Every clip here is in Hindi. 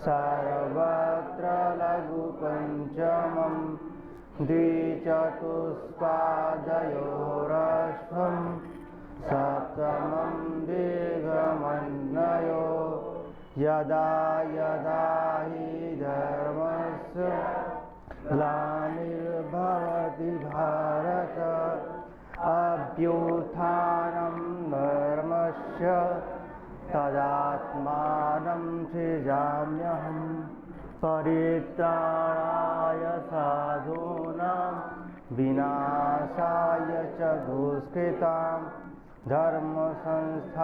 सर्वत्र लघुपञ्चमं द्विचतुष्पादयोरश्वं सप्तमं दीर्घमन्वयो यदा यदा हि धर्मस्य ग्लानिर्भवति भारत अभ्युत्थानं धर्मस्य तदात्मानं सृजाम्यहं परित्राणाय साधूनां विनाशाय च दुष्कृतां धर्म संस्थापनार्थाय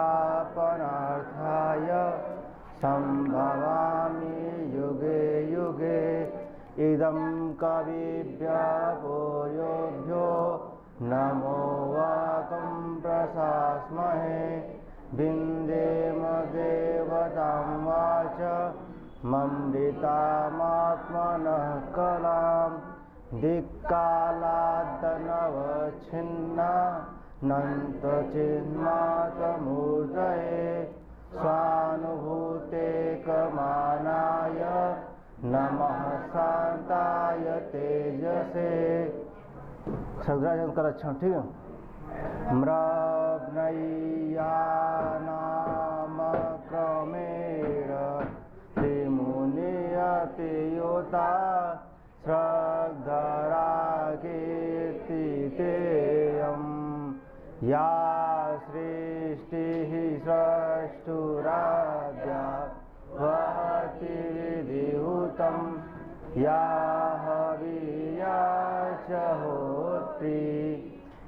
संभवामि युगे युगे इदं कविभ्यः भूयोभ्यो नमो वाकं प्रशास्महे विन्देम देवतां वाच ममृतामात्मनः कलां दिक्कालादनवच्छिन्ना नन्तचिन्मातमूर्तये स्वानुभूते कमानाय नमः शान्ताय तेजसे। सगराजन का लक्षण ठीक है। म्रब्नय्यानाम क्रमेण त्रिमुनियपि योता श्रद्धरा कीर्तितेयम् या सृष्टिः स्रष्टुराद्या वहति विधिहुतं या हविया च होत्री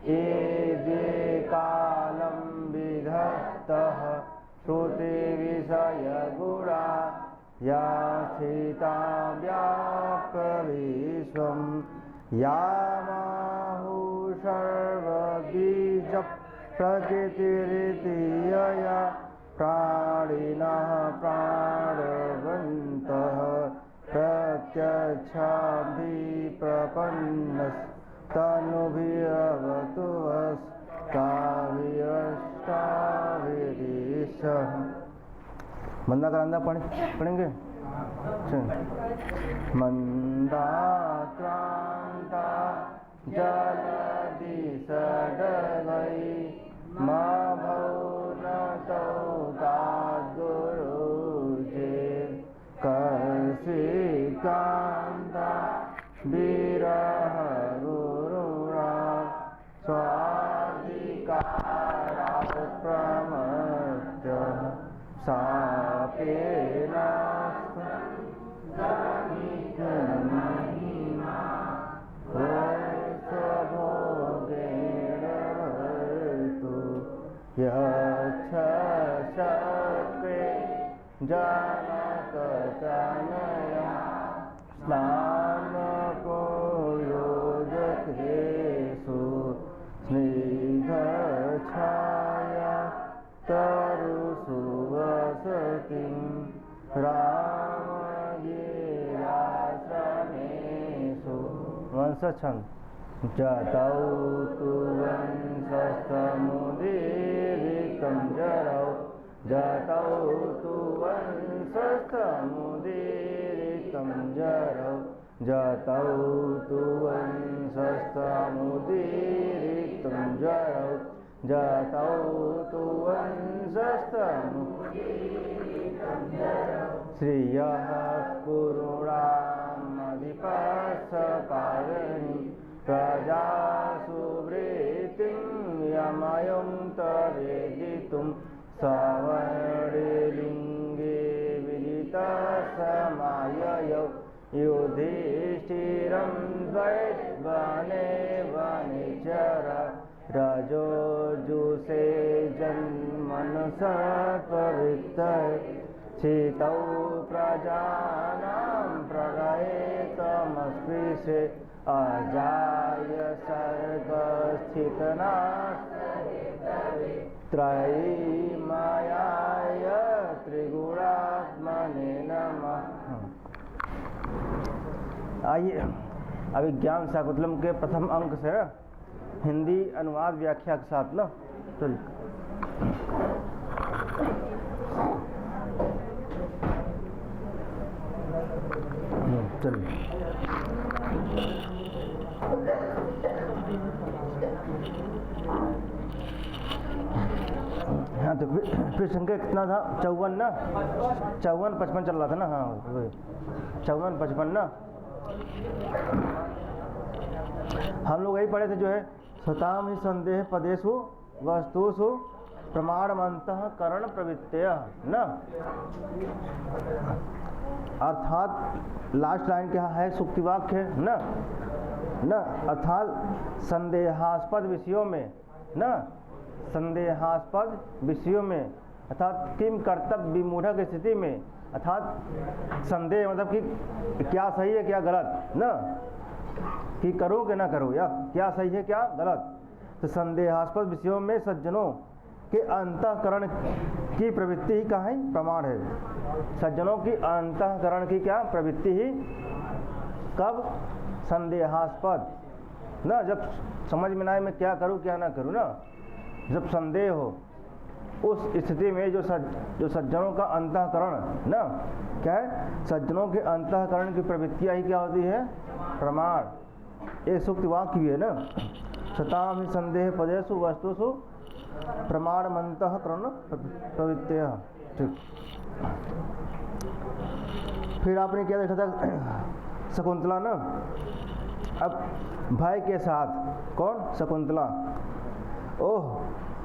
ये कालं विधत्तः श्रुतिविषयगुणा या स्थिता व्याप्यविश्वं या माहुः सर्वबीजः प्रकृतिरिति यया प्राणिनः प्राणवन्तः प्रत्यक्षाभिप्रपन्नस्तनुभिरवतु वस्ताभिरष्टाभिरीशः। मंदा करांदा पढ़ेंगे। मंदाक्रांता जलधि सडगई मभौनतौ ताद्गुरुजे कर्षिकान्ता विरह गुरुरा स्वाधिकारा प्रमत्त सापेनास्महिमा वैश्वभोगेण भर्तु यच्छक्रे जनकतनया स्नानकोयोजकेषु स्निग्धछाया तरुषु वसतिं रामगिराश्रमेषु। वंशछंद जतौ तु वंशस्तमुदीरितं जरौ जतौ तु वंशस्तमुदीरितं जरौ जतौ तु वंशस्तमुदीरितं जरौ जतौ तु वंशस्तमुदीरितं जरौ श्रियः पुरुणामधिपस्य पावनि प्रजासु वृत्तिं यमयं तवेदितुं सवर्णलिङ्गे विदितसमाययौ युधिष्ठिरं द्वैतवने वनेचर रजोजुषे जन्मनसत्त्ववृत्तये स्थितौ प्रजानां प्रलये तमस्पृशे अजाय सर्गस्थितनास्ति त्रयीमयाय त्रिगुणात्मने नमः। आइए अभी ज्ञान शाकुंतलम के प्रथम अंक से हिंदी अनुवाद व्याख्या के साथ ना चलिए। चलिए हाँ, तो फिर संख्या कितना था? 54 ना, 54 55 चल रहा था ना। हाँ 54 55 ना। हम लोग यही पढ़े थे जो है, स्वताम ही संदेह पदेषु वस्तुषु प्रमाणमंतः करण प्रवृत्तय ना। अर्थात लास्ट लाइन क्या है? सुक्ति वाक्य ना, अर्थात संदेहास्पद विषयों में ना, संदेहास्पद विषयों में अर्थात किम कर्तव्य विमूढ़ की स्थिति में, अर्थात संदेह मतलब कि क्या सही है क्या गलत ना, कि करूँ कि ना करूँ, या क्या सही है क्या गलत। तो संदेहास्पद विषयों में सज्जनों के अंतःकरण की प्रवृत्ति ही कहाँ है? प्रमाण है। सज्जनों की अंतःकरण की क्या प्रवृत्ति ही? कब? संदेहास्पद ना, जब समझ में ना आए मैं क्या करूँ क्या ना करूँ ना, जब संदेह हो, उस स्थिति में जो सज्जनों का अंतःकरण ना क्या है? सज्जनों के अंतःकरण की प्रवृत्तियाँ ही क्या होती है? प्रमाण। ये सूक्त वाक्य भी है ना, सताम ही संदेह पदेषु वस्तुषु प्रमाणमंतः करण प्रवृत्तयः। ठीक, फिर आपने क्या देखा था? शकुंतला ना। अब भाई के साथ कौन? शकुंतला। ओह,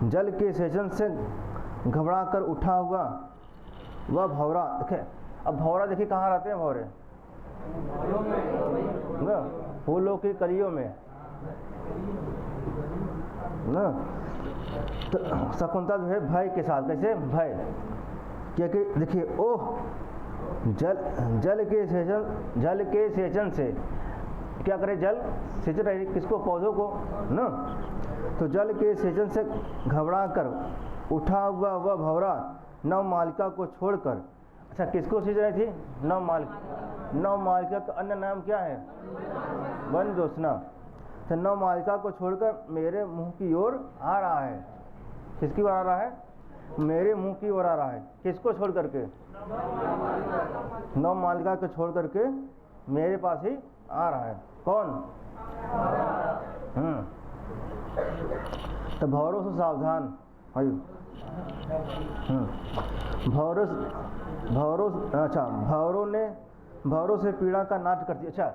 जल के सेचन से घबरा कर उठा हुआ वह भौरा। देखे, अब भौरा देखिए कहाँ रहते हैं? भौरे ना फूलों की कलियों में ना। तो शकुंतला जो है भय के साथ, कैसे? भय क्योंकि देखिए, ओह, जल के सेचन से क्या करे? जल सेचन रहे किसको? पौधों को ना। तो जल के सेचन से घबरा कर उठा हुआ वह भौरा नव मालिका को छोड़कर, अच्छा किसको सींच रही थी? नव मालिका का अन्य नाम क्या है? वन ज्योत्सना। तो नव मालिका को छोड़कर मेरे मुंह की ओर आ रहा है। किसकी ओर आ रहा है? मेरे मुंह की ओर आ रहा है। किसको छोड़ करके? नव मालिका को छोड़ करके मेरे पास ही आ रहा है। कौन? तो भौरों से सावधान। भौरों से पीड़ा का नाट्य करती। अच्छा,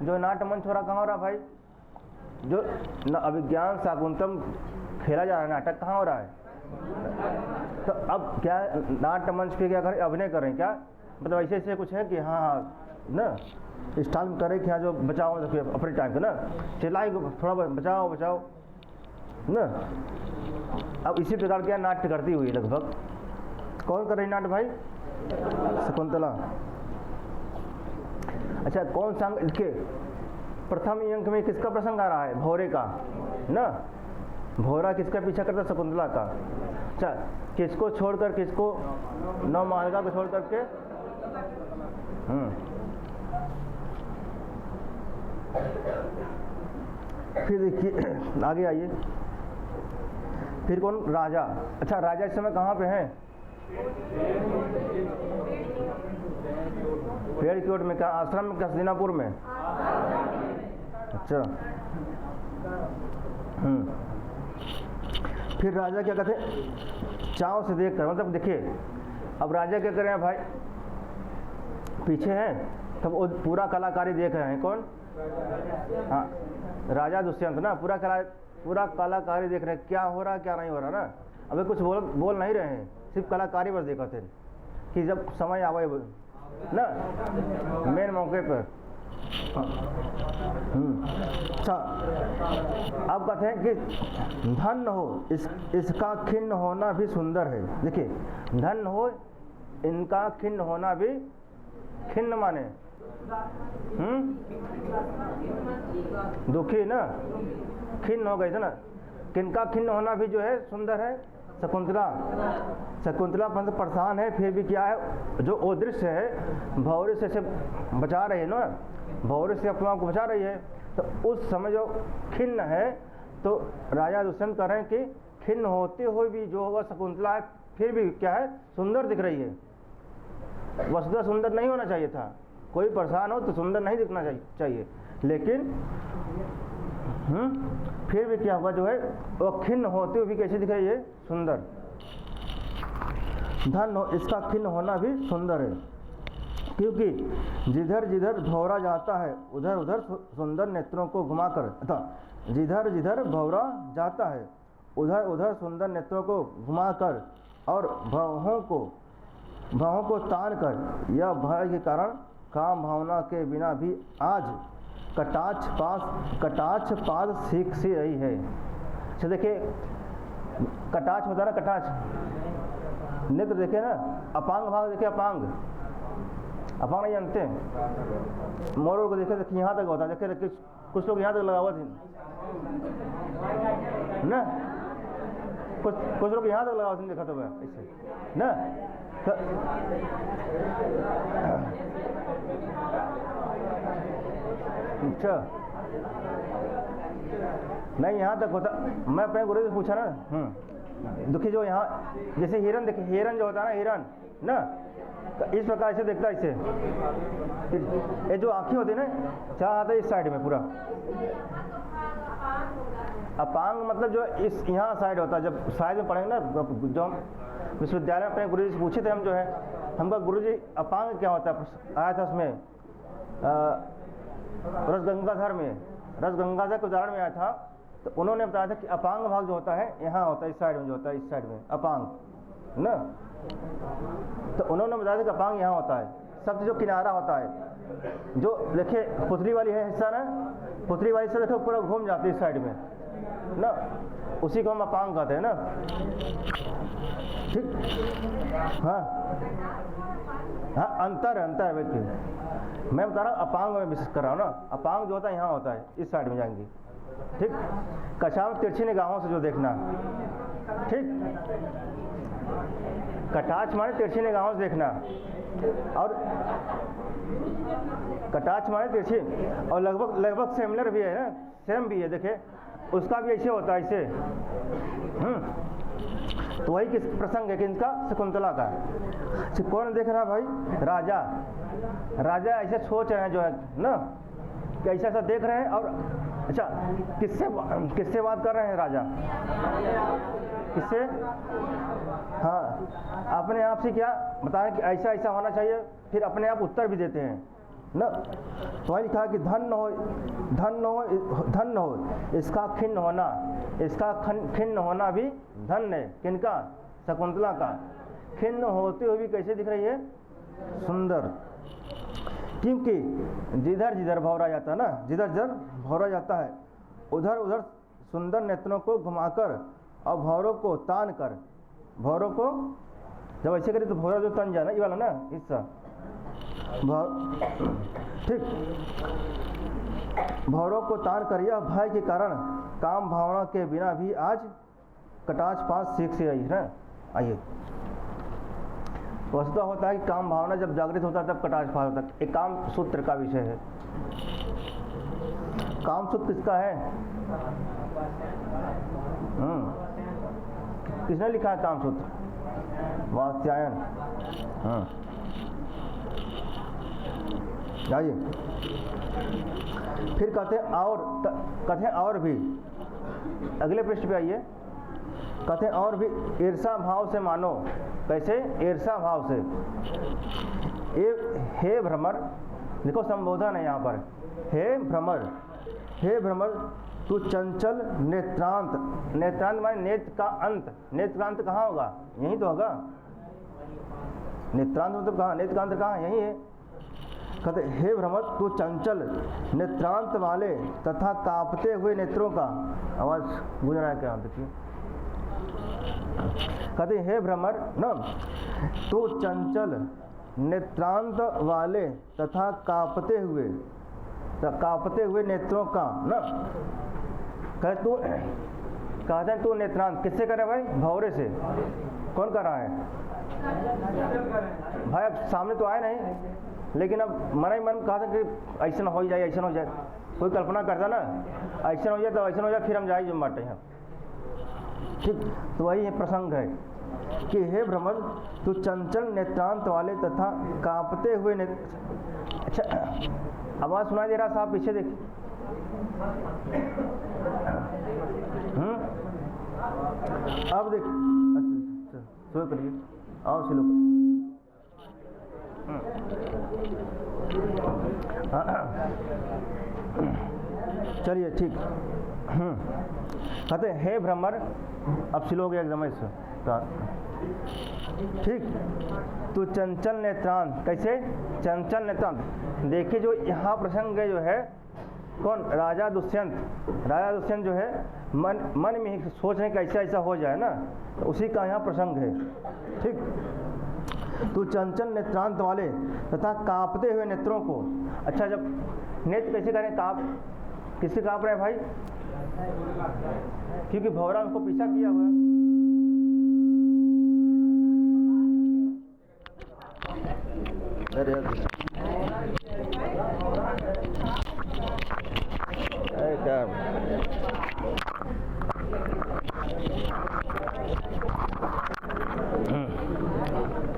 जो नाट्य मंच हो रहा कहाँ हो रहा भाई? जो अभिज्ञान शाकुंतलम खेला जा रहा है, नाटक कहाँ हो रहा है? तो अब क्या नाट्य मंच पे क्या करें? अभिनय करें क्या? मतलब ऐसे ऐसे कुछ है कि हाँ ना स्टाइल में करें कि हाँ जो बचाओ अपने टाइम का ना, चिल्लाई थोड़ा बचाओ ना। अब इसी प्रकार क्या नाट्य करती हुई लगभग कौन कर रही नाट्य भाई? शकुंतला। अच्छा, कौन सा अंक? इसके प्रथम अंक में किसका प्रसंग आ रहा है? भौरे का ना। भौरा किसका पीछा करता? शकुंतला का। अच्छा, किसको छोड़कर? किसको? नव मालिका को छोड़ करके। फिर देखिए आगे आइए, फिर कौन? राजा। अच्छा, राजा इस समय कहाँ पे हैं? पेड़ की ओर में। क्या आश्रम में? क्या हस्तिनापुर में? अच्छा। फिर राजा क्या कहते हैं? चाव से देख कर, मतलब देखिए अब राजा क्या कर रहे हैं भाई? पीछे हैं तब वो पूरा कलाकारी देख रहे हैं। कौन? हाँ, राजा दुष्यंत ना। पूरा कलाकारी देख रहे हैं, क्या हो रहा क्या नहीं हो रहा ना। अभी कुछ बोल नहीं रहे हैं, सिर्फ कलाकारी बस देखा थे कि जब समय आवे ना मेन मौके पर। अच्छा, अब कहते हैं कि धन हो इसका खिन्न होना भी सुंदर है। देखिए, धन हो इनका खिन्न होना भी, खिन्न माने दुखी ना, खिन्न हो गए थे ना। किनका खिन्न होना भी जो है सुंदर है? शकुंतला पंत परेशान है, फिर भी क्या है? जो वो दृश्य है भौरे से बचा रही है ना, भौरे से अपने आप को बचा रही है। तो उस समय जो खिन्न है, तो राजा दुष्यंत कह रहे हैं कि खिन्न होते हुए भी जो वह शकुंतला है फिर भी क्या है? सुंदर दिख रही है। वस्तुतः सुंदर नहीं होना चाहिए था, कोई परेशान हो तो सुंदर नहीं दिखना चाहिए, लेकिन फिर भी क्या हुआ जो है वो खिन्न होते हुए भी कैसे दिख रही है, सुंदर। धन हो, इसका खिन्न होना भी सुंदर है, क्योंकि जिधर जिधर भौरा जाता है उधर उधर सुंदर नेत्रों को घुमाकर, अर्थात जिधर जिधर भौरा जाता है उधर उधर सुंदर नेत्रों को घुमाकर और भवों को तान कर यह भय के कारण काम भावना के बिना भी आज कटाक्ष पाद सीख सी रही है। अच्छा देखिए, कटाक्ष होता है ना, कटाक्ष नेत्र देखे ना, अपांग भाग देखे, अपांग नहीं जानते, मोर को देखे तो यहाँ तक होता है, देखे कुछ लोग यहाँ तक लगा हुआ थे ना, कुछ लोग यहाँ तक लगा हुआ थे, देखा तो इससे ना अच्छा नहीं यहाँ तक होता। मैं अपने गुरु से पूछा ना, दुखी जो यहाँ जैसे हिरन देखिए, हिरन जो होता है ना, हिरन ना तो इस प्रकार से देखता है, इससे ये जो आँखें होती है ना, चाह आता है इस साइड में पूरा। अपांग मतलब जो इस यहाँ साइड होता है, जब साइड में पढ़ेंगे ना, जो हम विश्वविद्यालय में अपने गुरु जी से पूछे थे हम, जो है हमका गुरु जी अपांग क्या होता है आया था, उसमें रसगंगाधर के उदाहरण में आया था, तो उन्होंने बताया था कि अपांग भाग जो होता है यहाँ होता है, इस साइड में जो होता है, इस साइड में अपांग ना, तो उन्होंने बताया था कि अपांग यहाँ होता है, सबसे जो किनारा होता है, जो देखिए पुतली वाली है हिस्सा ना, पुतली वाली हिस्सा देखो पूरा घूम जाती है इस साइड में ना, उसी को हम अपांग कहते हैं ना, ठीक। हाँ अंतर है व्यक्ति, मैं बता रहा हूँ अपांग में विशेष कर रहा हूँ ना, अपांग जो होता है यहाँ होता है, इस साइड में जाएंगी, ठीक। कछाव तिरछी निगाहों से जो देखना, ठीक, कटाक्ष माने तिरछी निगाहों से देखना, और कटाक्ष माने तिरछी, और लगभग सिमिलर भी है ना, सेम भी है, देखे उसका भी ऐसे होता है, ऐसे तो वही किस प्रसंग है कि इनका शकुंतला का। कौन देख रहा भाई, राजा ऐसे सोच रहे हैं जो है ना, कि ऐसा देख रहे हैं, और अच्छा किससे बात कर रहे हैं राजा, किससे, हाँ अपने आप से क्या बता रहे कि ऐसा होना चाहिए, फिर अपने आप उत्तर भी देते हैं ना। तो वही लिखा कि धन हो इसका खिन्न होना भी धन है, किनका, शकुंतला का। खिन्न होते हुए भी कैसे दिख रही है, सुंदर, क्योंकि जिधर जिधर भौरा जाता है ना, जिधर भौरा जाता है उधर उधर सुंदर नेत्रों को घुमाकर और भौरों को तान कर, भौरों को जब ऐसे करें तो भौरा जो तन जाना, ये वाला ना हिस्सा, ठीक, भौरों को तान कर यह भय के कारण काम भावना के बिना भी आज कटाक्ष पास सीख से रही है। आइए, वस्तुतः होता है कि काम भावना जब जागृत होता है तब कटाक्ष पास होता है। एक काम सूत्र का विषय है। काम सूत्र किसका है, किसने लिखा है काम सूत्र, वात्स्यायन। आइए फिर कहते हैं और भी, अगले पृष्ठ पे आइए, कहते हैं और भी ईर्षा भाव से मानो, कैसे, ईर्षा भाव से, हे भ्रमर, देखो संबोधन है यहाँ पर, हे भ्रमर तू चंचल नेत्रांत माने नेत्र का अंत, नेत्र का अंत कहाँ होगा, यही तो होगा, नेत्रांत मतलब कहाँ, नेत्र का अंत कहाँ, यही है। कहते हे भ्रमर तू चंचल नेत्रांत वाले तथा कांपते हुए नेत्रों का, आवाज गूंज रहा है क्या, देखिए, कहते हे भ्रमर न तू चंचल नेत्रांत वाले तथा कांपते हुए नेत्रों का न, कहते हैं तू नेत्रांत किससे करे भाई, भौरे से। कौन कर रहा है भाई, अब सामने तो आए नहीं, लेकिन अब मन ही मन कहा था कि ऐसा हो जाए, ऐसा हो जाए, कोई कल्पना करता ना, ऐसा हो जाए तो ऐसा हो जाए, फिर हम जाए जो बाटे हैं, ठीक। तो वही है प्रसंग है कि हे भ्रमर तू चंचल नेत्रांत वाले तथा कांपते हुए अच्छा, आवाज़ सुनाई दे रहा साहब? पीछे देखिए। अब देखिए। अच्छा, शुरू करिए। आओ सिलो। चलिए ठीक। कहते हे भ्रमर, अब सिलो गया एकदम ऐसे ठीक। तू चंचल नेत्रांत, कैसे? चंचल नेत्रांत। देखिए जो यहाँ प्रसंग है जो है कौन? राजा दुष्यंत। राजा दुष्यंत जो है मन में ही सोच रहे कि ऐसा ऐसा हो जाए ना, तो उसी का यहाँ प्रसंग है ठीक। तू चंचल नेत्रांत वाले तथा कांपते हुए नेत्रों को। अच्छा, जब नेत्र कैसे करें? किसके कांप रहे हैं भाई? क्योंकि भौरा उनको पीछा किया हुआ है। अरे क्या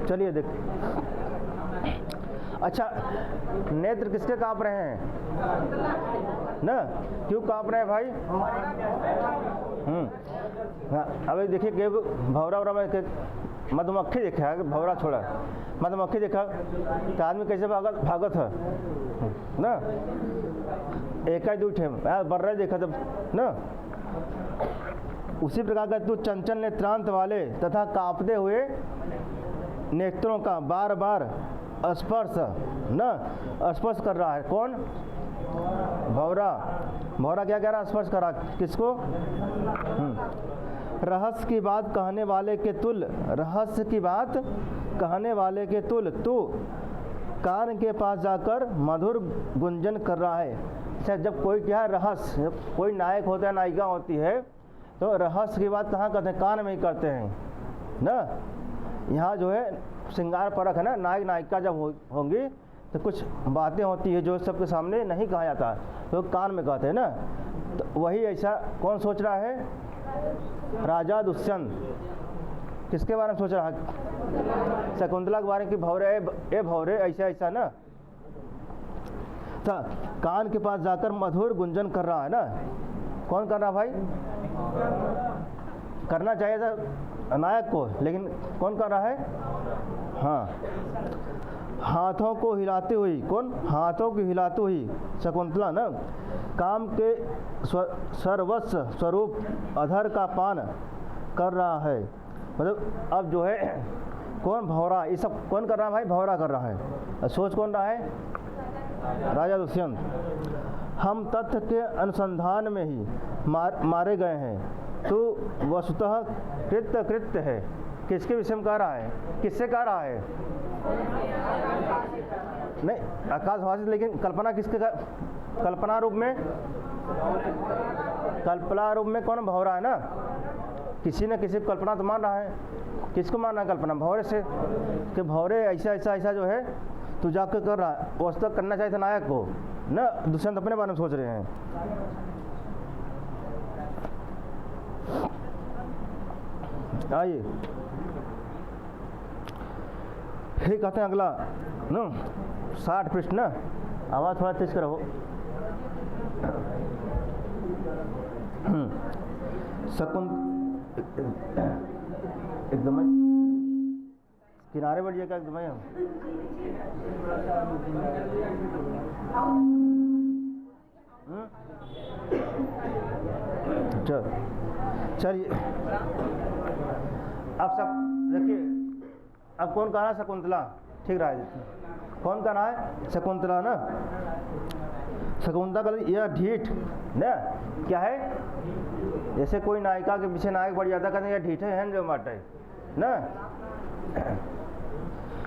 चलिए देख। अच्छा, नेत्र किसके कांप रहे हैं ना? क्यों कांप रहे हैं भाई? हाँ, अभी देखिए कि भौरा वरा में मधुमक्खी देखा है, भौरा छोड़ा मधुमक्खी देखा तो आदमी कैसे भागत है ना? एक ही दूठे बर्रे देखा तब ना। उसी प्रकार का तू चंचल नेत्रांत वाले तथा कांपते हुए नेत्रों का बार बार स्पर्श न स्पर्श कर रहा है। कौन? भौरा। भौरा क्या कह रहा है? स्पर्श कर रहा। किसको? रहस्य की बात कहने वाले के तुल, रहस्य की बात कहने वाले के तुल तू कान के पास जाकर मधुर गुंजन कर रहा है। अच्छा, जब कोई क्या है रहस्य, कोई नायक होता है, नायिका होती है, तो रहस्य की बात कहाँ करते हैं? कान में ही करते हैं ना। यहाँ जो है श्रृंगार परख है ना, नायक नायिका जब होंगी तो कुछ बातें होती है जो सबके सामने नहीं कहा जाता, तो कान में कहते हैं ना। तो वही ऐसा कौन सोच रहा है? राजा दुष्यंत। किसके बारे में सोच रहा है? शकुंतला के बारे में कि भौरे ए भौरे ऐसा ऐसा ना। तो कान के पास जाकर मधुर गुंजन कर रहा है ना। कौन कर रहा भाई? करना चाहिए था नायक को, लेकिन कौन कर रहा है? हाँ, हाथों को हिलाती हुई। कौन? हाथों को हिलाती हुई शकुंतला ना। काम के सर्वस्व स्वरूप अधर का पान कर रहा है। मतलब अब जो है कौन? भौरा। ये सब कौन कर रहा है भाई? भौरा कर रहा है। सोच कौन रहा है? राजा दुष्यंत। हम तथ्य के अनुसंधान में ही मारे गए हैं। तो वस्तुतः कृत्य है। किसके विषय में कह रहा है? किससे कह रहा है? नहीं, आकाशवासी, लेकिन कल्पना किसके कल्पना रूप में? कल्पना रूप में कौन? भौरा है ना। किसी न किसी कल्पना तो मान रहा है। किसको मान रहा है कल्पना? भौरे से, कि भौरे ऐसा ऐसा ऐसा जो है तू जाकर कर रहा है। वो तो करना चाहिए था नायक को ना। दुष्यंत अपने बारे में सोच रहे हैं। आइए फिर कहते हैं अगला न 60 पृष्ठ ना। आवाज़ थोड़ा तेज करो। एकदम किनारे बढ़िएगा एकदम। चलिए अब सब देखिए। अब कौन कह रहा है? शकुंतला। ठीक रहा है। कौन कह रहा है? शकुंतला ना। शकुंतला का यह ढीठ ना क्या है? जैसे कोई नायिका के पीछे नायक बढ़ जाता, कहते हैं यह ढीठ है जो माटे ना।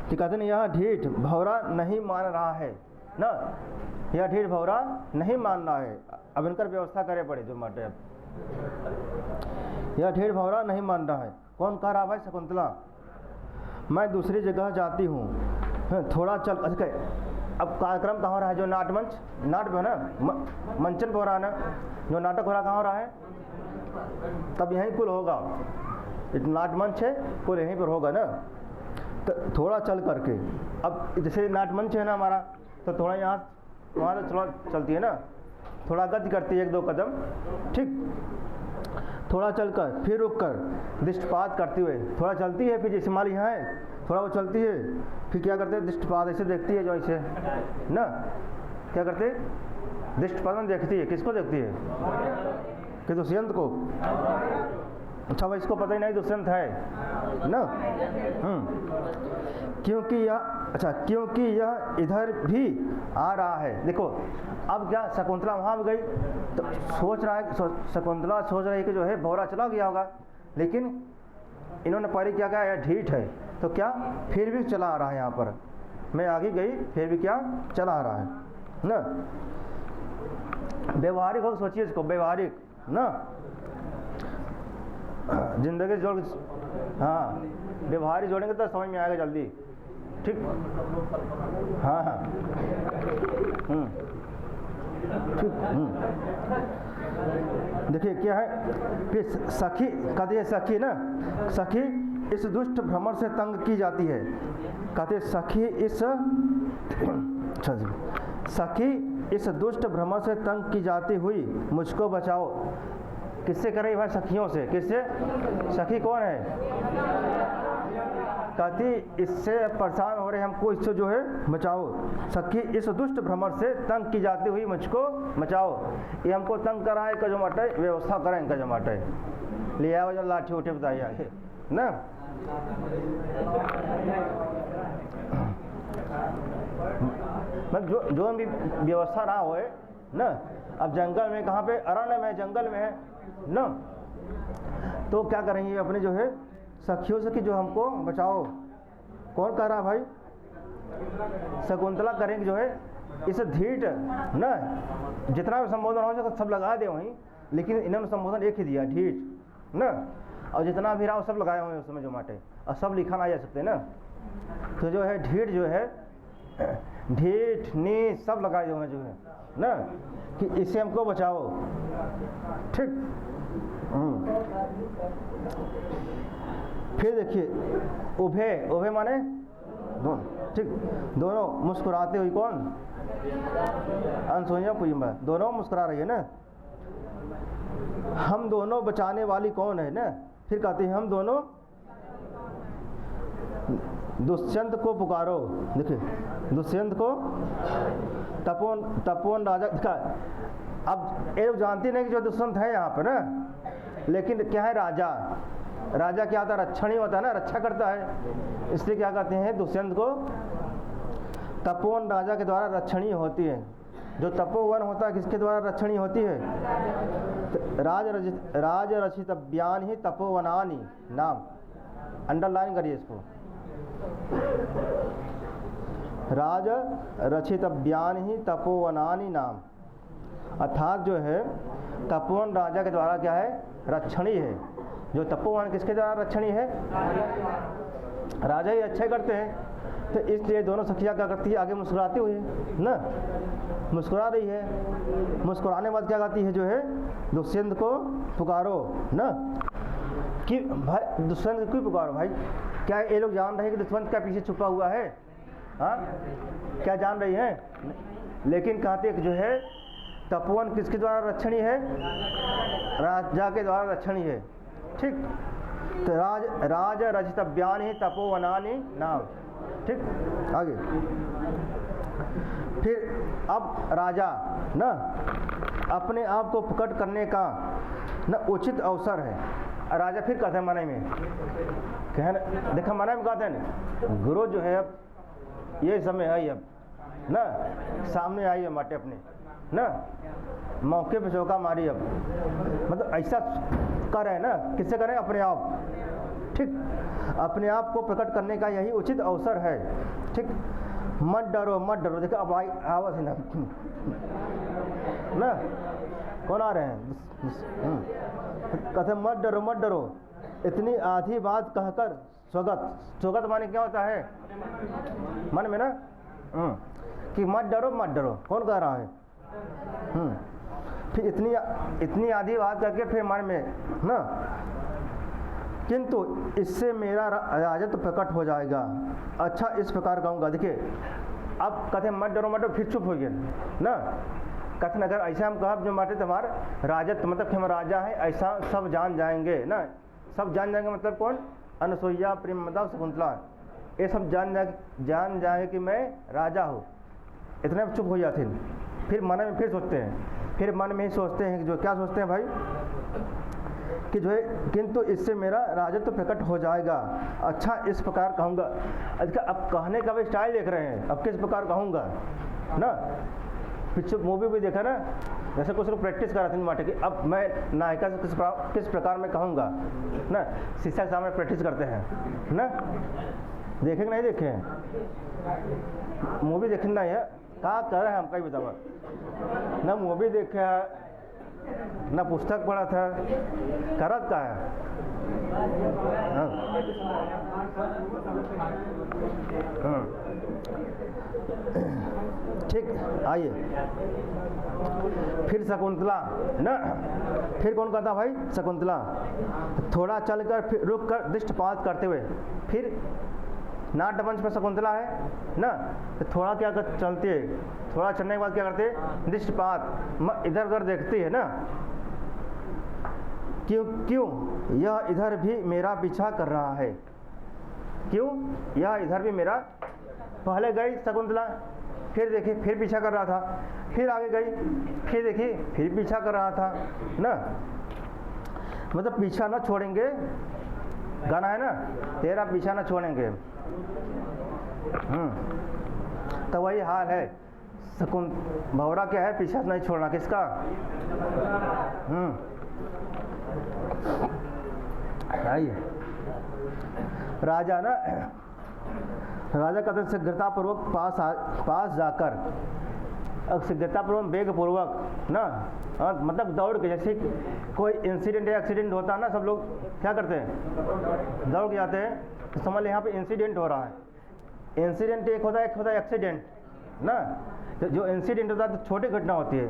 तो कहते हैं यह ढीठ भौरा नहीं मान रहा है ना। यह ढीठ भौरा नहीं मान रहा है। अब इनकर व्यवस्था करे पड़े जो माटे। अब यह ढीठ भौरा नहीं मान रहा है। कौन कह रहा भाई? शकुंतला। मैं दूसरी जगह जाती हूँ, थोड़ा चल। अच्छा, अब कार्यक्रम कहाँ हो रहा है? जो नाटमंच, नाट पे है ना, मंचन पे हो रहा है ना, जो नाटक हो रहा कहाँ हो रहा है? तब यहीं कुल होगा। नाटमंच है, कुल यहीं पर होगा ना। तो थोड़ा चल करके, अब जैसे नाटमंच है ना हमारा, तो थोड़ा यहाँ वहाँ तो थोड़ा चलती है ना, थोड़ा गति करती है 1-2 कदम, ठीक। थोड़ा चलकर फिर रुक कर दृष्टिपात करते हुए थोड़ा चलती है, फिर जैसे मान यहाँ है थोड़ा वो चलती है, फिर क्या करते हैं दृष्टिपात ऐसे देखती है, जो ऐसे ना क्या करते हैं दृष्टिपात में देखती है। किसको देखती है? कि दुष्यंत को। अच्छा भाई, इसको पता ही नहीं दुष्यंत है ना। क्योंकि यह इधर भी आ रहा है। देखो अब क्या, शकुंतला वहाँ भी गई तो शकुंतला सोच रही है कि जो है भौरा चला गया होगा, लेकिन इन्होंने पहले क्या कहा, यह ढीठ है, तो क्या फिर भी चला आ रहा है। यहाँ पर मैं आगे गई फिर भी क्या चला आ रहा है ना। व्यवहारिक हो, सोचिए इसको, व्यवहारिक ना, जिंदगी जोड़, हाँ व्यवहारिक जोड़ेंगे तो समझ में आएगा जल्दी, ठीक। हाँ हाँ ठीक। देखिए क्या है, फिर सखी कहते हैं, सखी ना, सखी इस दुष्ट भ्रमर से तंग की जाती है। कहते सखी इस दुष्ट भ्रमर से तंग की जाती हुई मुझको बचाओ। किससे कर रही भाई? सखियों से। किससे? सखी कौन है? कहती इससे परेशान हो रहे हमको, इससे जो है बचाओ। सखी इस दुष्ट भ्रमर से तंग की जाती हुई मुझको बचाओ। ये हमको तंग करा है, का जो मटे व्यवस्था करें, इनका जो मटे ले आओ, जो लाठी उठे बताइए आगे ना। मतलब जो भी व्यवस्था रहा हो ना, अब जंगल में, कहाँ पे, अरण्य में, जंगल में है ना, तो क्या करेंगे अपने जो है सखियों से कि जो हमको बचाओ। कौन कह रहा भाई? शकुंतला करेंगे जो है इस ढीठ ना, जितना भी संबोधन हो सके सब लगा दे वहीं, लेकिन इन्होंने संबोधन एक ही दिया, ढीठ ना, और जितना भी रहा सब लगाए हुए हैं उसमें जो माटे, और सब लिखा ना जा सकते ना, तो जो है ढीठ जो है, ढीठ नी सब लगाए हुए हैं जो है ना, कि इससे हमको बचाओ, ठीक। फिर देखिए उभे माने दोनों, ठीक। दोनों मुस्कुराते हुए, कौन? अनसुइया पुष्पा, दोनों मुस्कुरा रही है ना। हम दोनों बचाने वाली कौन है ना। फिर कहते हैं हम दोनों दुष्यंत को पुकारो। देखिए दुष्यंत को, तपोवन राजा का, अब ये जानती नहीं कि जो दुष्यंत है यहाँ पर ना, लेकिन क्या है, राजा क्या होता है? रक्षणी होता है ना, रक्षा करता है, इसलिए क्या कहते हैं दुष्यंत को तपोवन राजा के द्वारा रक्षणी होती है। जो तपोवन होता है किसके द्वारा रक्षणी होती है? राज रचित व्यान ही तपोवनानी नाम, अंडरलाइन करिए इसको, राज रचित व्यान ही तपोवनानी नाम, अर्थात जो है तपोवन राजा के द्वारा क्या है? रक्षणी है। जो तपोवन किसके द्वारा रक्षणी है? राजा ही अच्छे करते हैं, तो इसलिए दोनों सखियाँ क्या करती है? आगे मुस्कुराती हुई ना, मुस्कुरा रही है। मुस्कुराने बाद क्या कहती है जो है, दुष्यंत को पुकारो ना, कि भाई दुष्यंत को क्यों पुकारो भाई? क्या ये लोग जान रहे हैं कि दुष्यंत क्या पीछे छुपा हुआ है? हाँ, क्या जान रही हैं? लेकिन कहते हैं कि जो है तपोवन किसके द्वारा रक्षणी है? राजा के द्वारा रक्षणी है, ठीक। तो राज रचित व्यान ही तपोवनानी नाम, ठीक। आगे फिर अब राजा ना अपने आप को प्रकट करने का ना उचित अवसर है। राजा फिर कहते हैं मनाई में, कहना देखा मनाई में कहते हैं गुरु जो है अब ये समय है, अब ना सामने आई है माटे अपने ना, मौके पे चौका मारी, अब मतलब ऐसा कर है ना, किससे करें? अपने आप, ठीक। अपने आप को प्रकट करने का यही उचित अवसर है, ठीक। मत डरो मत डरो, देखो अब आवाज है ना, कौन आ रहे हैं? कहते मत डरो, इतनी आधी बात कहकर स्वागत माने क्या होता है मन में ना, कि मत डरो, कौन कह रहा है? फिर इतनी आधी बात करके फिर मन में ना, किंतु इससे मेरा राजत्व प्रकट हो जाएगा। अच्छा इस प्रकार कहूँगा, देखिए अब कहते मत डरो फिर चुप हो गया ना। कथन अगर ऐसा हम कहब जो माटे तुम्हार राजत्व मतलब कि हम राजा हैं ऐसा सब जान जाएंगे ना। सब जान जाएंगे मतलब कौन? अनसुईया, प्रेमदा, शकुंतला, ये सब जान जाए कि मैं राजा हूँ। इतने में चुप हो जाते हैं। फिर मन में फिर सोचते हैं, फिर मन में ही सोचते हैं कि जो क्या सोचते हैं भाई कि जो है किंतु इससे मेरा राजत्व प्रकट हो जाएगा। अच्छा इस प्रकार कहूँगा। अच्छा अब कहने का भी स्टाइल देख रहे हैं, अब किस प्रकार कहूँगा ना। पीछे मूवी भी देखा ना, जैसे कुछ लोग प्रैक्टिस कर रहे थे माटे की, अब मैं नायिका से किस प्रकार मैं कहूँगा ना। शीशा के सामने प्रैक्टिस करते हैं ना। देखे कि नहीं देखे हैं? मूवी देखना है क्या कर रहे हैं हम कहीं बतावा ना। मूवी देखा ना, पुस्तक पढ़ा था, करत का है। ठीक, आइए फिर शकुंतला ना। फिर कौन कहता भाई? शकुंतला। थोड़ा चलकर फिर रुक कर दृष्टिपात करते हुए, फिर नाट्य मंच पर शकुंतला है ना, तो थोड़ा क्या कर चलती है, थोड़ा चलने के बाद क्या करते हैं? दृष्टिपात, इधर उधर देखती है ना। क्यों क्यों यह इधर भी मेरा पीछा कर रहा है? क्यों यह इधर भी मेरा। पहले गई शकुंतला, फिर देखी फिर पीछा कर रहा था, फिर आगे गई फिर देखी फिर पीछा कर रहा था ना। मतलब पीछा ना छोड़ेंगे, गाना है ना, तेरा पीछा ना छोड़ेंगे। तो वही हाल है भौरा क्या है? पीछा नहीं छोड़ना किसका। आइए राजा ना, राजा कहते शीघ्रतापूर्वक पास जाकर, शीघ्रतापूर्वक वेगपूर्वक ना, मतलब दौड़ के, जैसे कोई इंसिडेंट या एक्सीडेंट होता है ना, सब लोग क्या करते हैं? दौड़ के जाते हैं। तो समझ लें यहाँ पे इंसिडेंट हो रहा है। इंसिडेंट एक होता है एक्सीडेंट ना। तो जो इंसिडेंट होता है तो छोटी घटना होती है,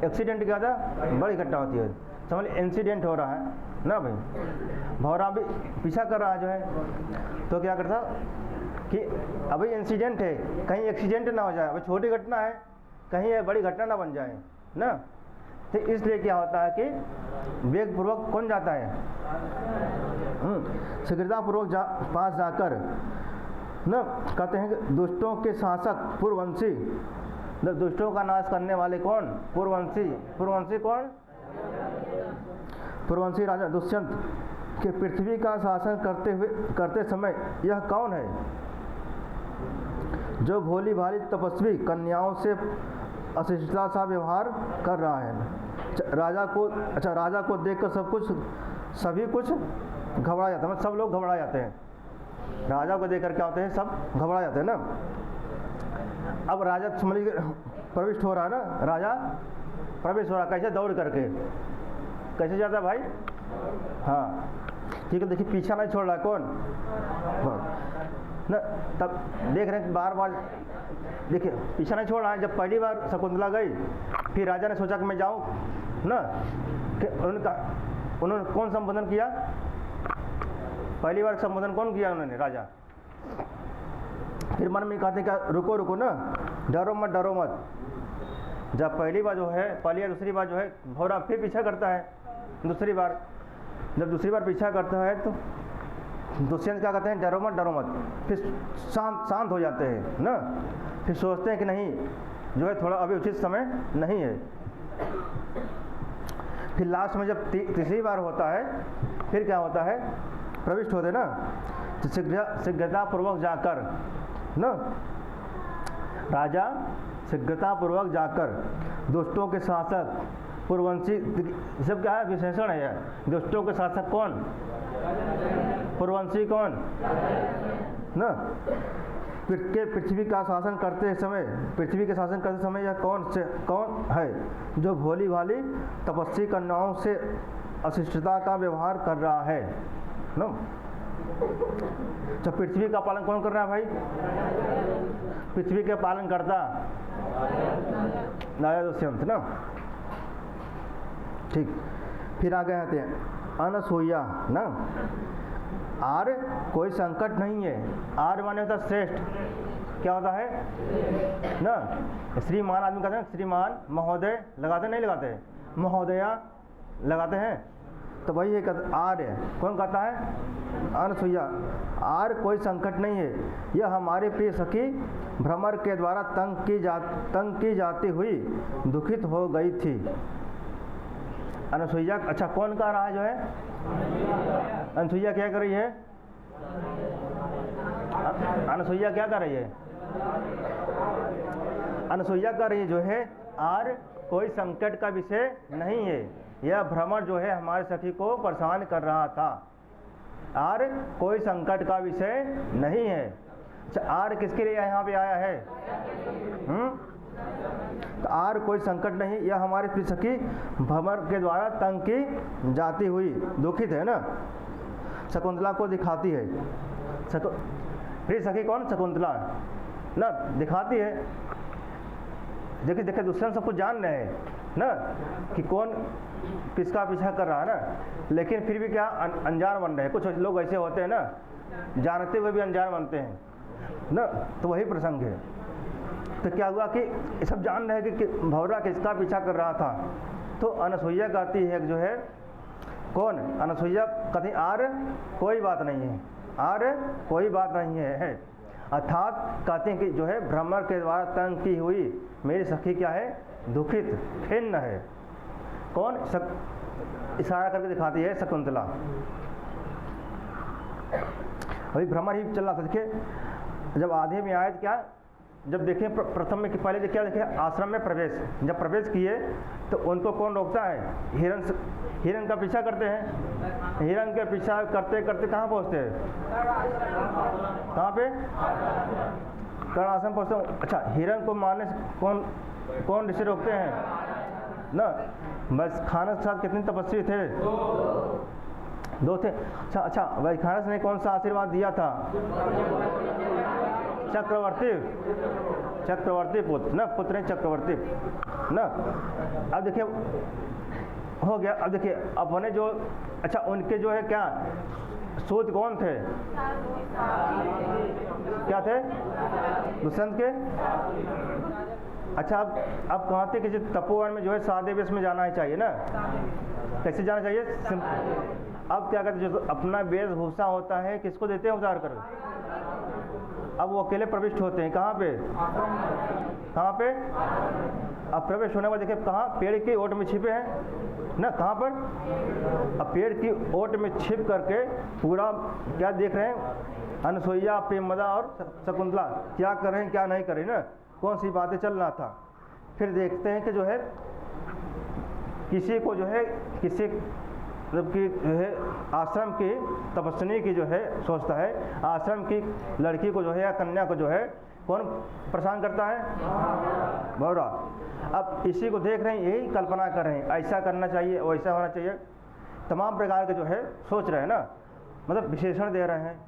एक्सीडेंट क्या होता है? बड़ी घटना होती है। समझ लीजिए इंसिडेंट हो रहा है ना भाई। भौरा भी पीछा कर रहा है जो है, तो क्या करता कि अभी इंसिडेंट है, कहीं एक्सीडेंट ना हो जाए, अभी छोटी घटना है, कहीं ये बड़ी घटना ना बन जाए ना। तो इसलिए क्या होता है कि वेगपूर्वक कौन जाता है? शीघ्रतापूर्वक पास जाकर ना, कहते हैं कि दुष्टों के शासक पूर्ववंशी, दुष्टों का नाश करने वाले कौन? पूर्ववंशी। पूर्ववंशी कौन? पूर्ववंशी राजा दुष्यंत के पृथ्वी का शासन करते समय यह कौन है जो भोली भाली तपस्वी कन्याओं से अशिष्टता सा व्यवहार कर रहा है? राजा को देखकर सभी कुछ घबरा जाते हैं, मतलब सब लोग घबरा जाते हैं। राजा को देखकर क्या होते हैं? सब घबरा जाते हैं ना। अब राजा समझ प्रविष्ट हो रहा है ना, राजा प्रवेश हो रहा, कैसे? दौड़ करके। कैसे जाता है भाई? हाँ ठीक है, देखिए पीछा नहीं छोड़ रहा कौन ना। तब देख रहे हैं बार बार, देखिए पीछा नहीं छोड़ रहा है। जब पहली बार शकुंतला गई, फिर राजा ने सोचा कि मैं जाऊँ ना, कि उन्होंने कौन संबोधन किया? पहली बार संबोधन कौन किया उन्होंने? राजा। फिर मन में कहते हैं क्या? रुको रुको ना, डरो मत। जब पहली बार जो है, पहली या दूसरी बार जो है भौरा फिर पीछा करता है, दूसरी बार जब दूसरी बार पीछा करता है तो दुष्यंत क्या कहते हैं? डरो मत। फिर शांत हो जाते हैं ना। फिर सोचते हैं कि नहीं जो है थोड़ा अभी उचित समय नहीं है। फिर लास्ट में जब तीसरी बार होता है, फिर क्या होता है? प्रविष्ट होते ना, तो शीघ्रतापूर्वक जाकर ना, राजा शीघ्रतापूर्वक जाकर दुष्टों के शासक पूर्ववंशी, सब क्या है? विशेषण है। दुष्टों के शासक कौन? पूर्ववंशी कौन ना। पृथ्वी का शासन करते समय यह कौन है जो भोली भाली तपस्वी कन्याओं से अशिष्टता का व्यवहार कर रहा है ना। तो पृथ्वी का पालन कौन कर रहा है भाई? पृथ्वी के पालन करता राजा दुष्यंत ना। ठीक, फिर आगे आते हैं अनसूया ना। आर कोई संकट नहीं है। आर माने होता श्रेष्ठ क्या होता है ना, श्रीमान आदमी कहते हैं, श्रीमान महोदय लगाते नहीं लगाते, महोदया लगाते हैं, तो वही एक आर्य कौन कहता है, अनसुईया। आर कोई संकट नहीं है, यह हमारी प्रिय सखी भ्रमर के द्वारा तंग की जाती हुई दुखित हो गई थी। अनसुईया, अच्छा कौन कह रहा है जो है, अनसुईया क्या कर रही है, अनसुईया क्या कर रही है, अनसुईया कर रही है जो है, आर कोई संकट का विषय नहीं है, यह भ्रमर जो है हमारे सखी को परेशान कर रहा था। आर कोई संकट का विषय नहीं है। अच्छा, आर किसके लिए यहाँ पे आया है, तो आर कोई संकट नहीं, यह हमारी प्रिय सखी भ्रमर के द्वारा तंग की जाती हुई दुखित है ना, शकुंतला को दिखाती है। प्रिय सखी कौन, शकुंतला ना, दिखाती है। देखिए देखिए दूसरे सब कुछ जान रहे हैं ना कि कौन किसका पीछा कर रहा है ना, लेकिन फिर भी क्या अनजान बन रहे हैं। कुछ लोग ऐसे होते हैं ना, जानते हुए भी अनजान बनते हैं ना, तो वही प्रसंग है। तो क्या हुआ कि सब जान रहे हैं कि भौरा किसका पीछा कर रहा था, तो अनसुईया कहती है जो है, कौन, अनसुईया कहती आर कोई बात नहीं है, आर कोई बात नहीं है, अर्थात कहते हैं कि जो है भ्रमर के द्वारा तंग की हुई मेरी सखी क्या है, दुखित खिन्न है। कौन, इशारा करके दिखाती है शकुंतला। अभी भ्रमर ही चल रहा था। देखिए जब आधे में आए तो क्या, जब देखें प्रथम में कि पहले क्या देखे, आश्रम में प्रवेश, जब प्रवेश किए तो उनको कौन रोकता है, हिरण का पीछा करते हैं। हिरण के पीछा करते करते कहाँ पहुँचते हैं, कहाँ पे, कर्णाश्रम पहुँचते हैं। अच्छा, हिरण को मारने से कौन ऋषि रोकते हैं ना, बस खानस के साथ कितने तपस्वी थे, दो थे। अच्छा भाई खानस ने कौन सा आशीर्वाद दिया था, चक्रवर्ती पुत्र ना, पुत्र चक्रवर्ती ना। अब देखिए हो गया। अब देखिए अपने जो, अच्छा उनके जो है क्या सूत कौन थे, क्या थे, दुष्यंत के। अच्छा अब कहते कि तपोवन में जो है सादे वेश में जाना ही चाहिए ना, कैसे जाना चाहिए, अब क्या कहते, जो अपना वेशभूषा होता है किसको देते हैं उतार कर, अब वो अकेले प्रविष्ट होते हैं कहाँ पे, कहाँ पे, अब प्रवेश होने के बाद देखिए कहाँ, पेड़ की ओट में छिपे हैं ना, कहाँ पर, अब पेड़ की ओट में छिप करके पूरा क्या देख रहे हैं, अनसुईया, प्रेमदा और शकुंतला क्या कर रहे हैं क्या नहीं कर रहे ना, कौन सी बातें चल रहा था। फिर देखते हैं कि जो है किसी को जो है, किसी मतलब कि जो है आश्रम की तपस्विनी की जो है सोचता है, आश्रम की लड़की को जो है या कन्या को जो है कौन परेशान करता है, भौरा। अब इसी को देख रहे हैं, यही कल्पना कर रहे हैं, ऐसा करना चाहिए वैसा होना चाहिए, तमाम प्रकार के जो है सोच रहे हैं ना, मतलब विशेषण दे रहे हैं।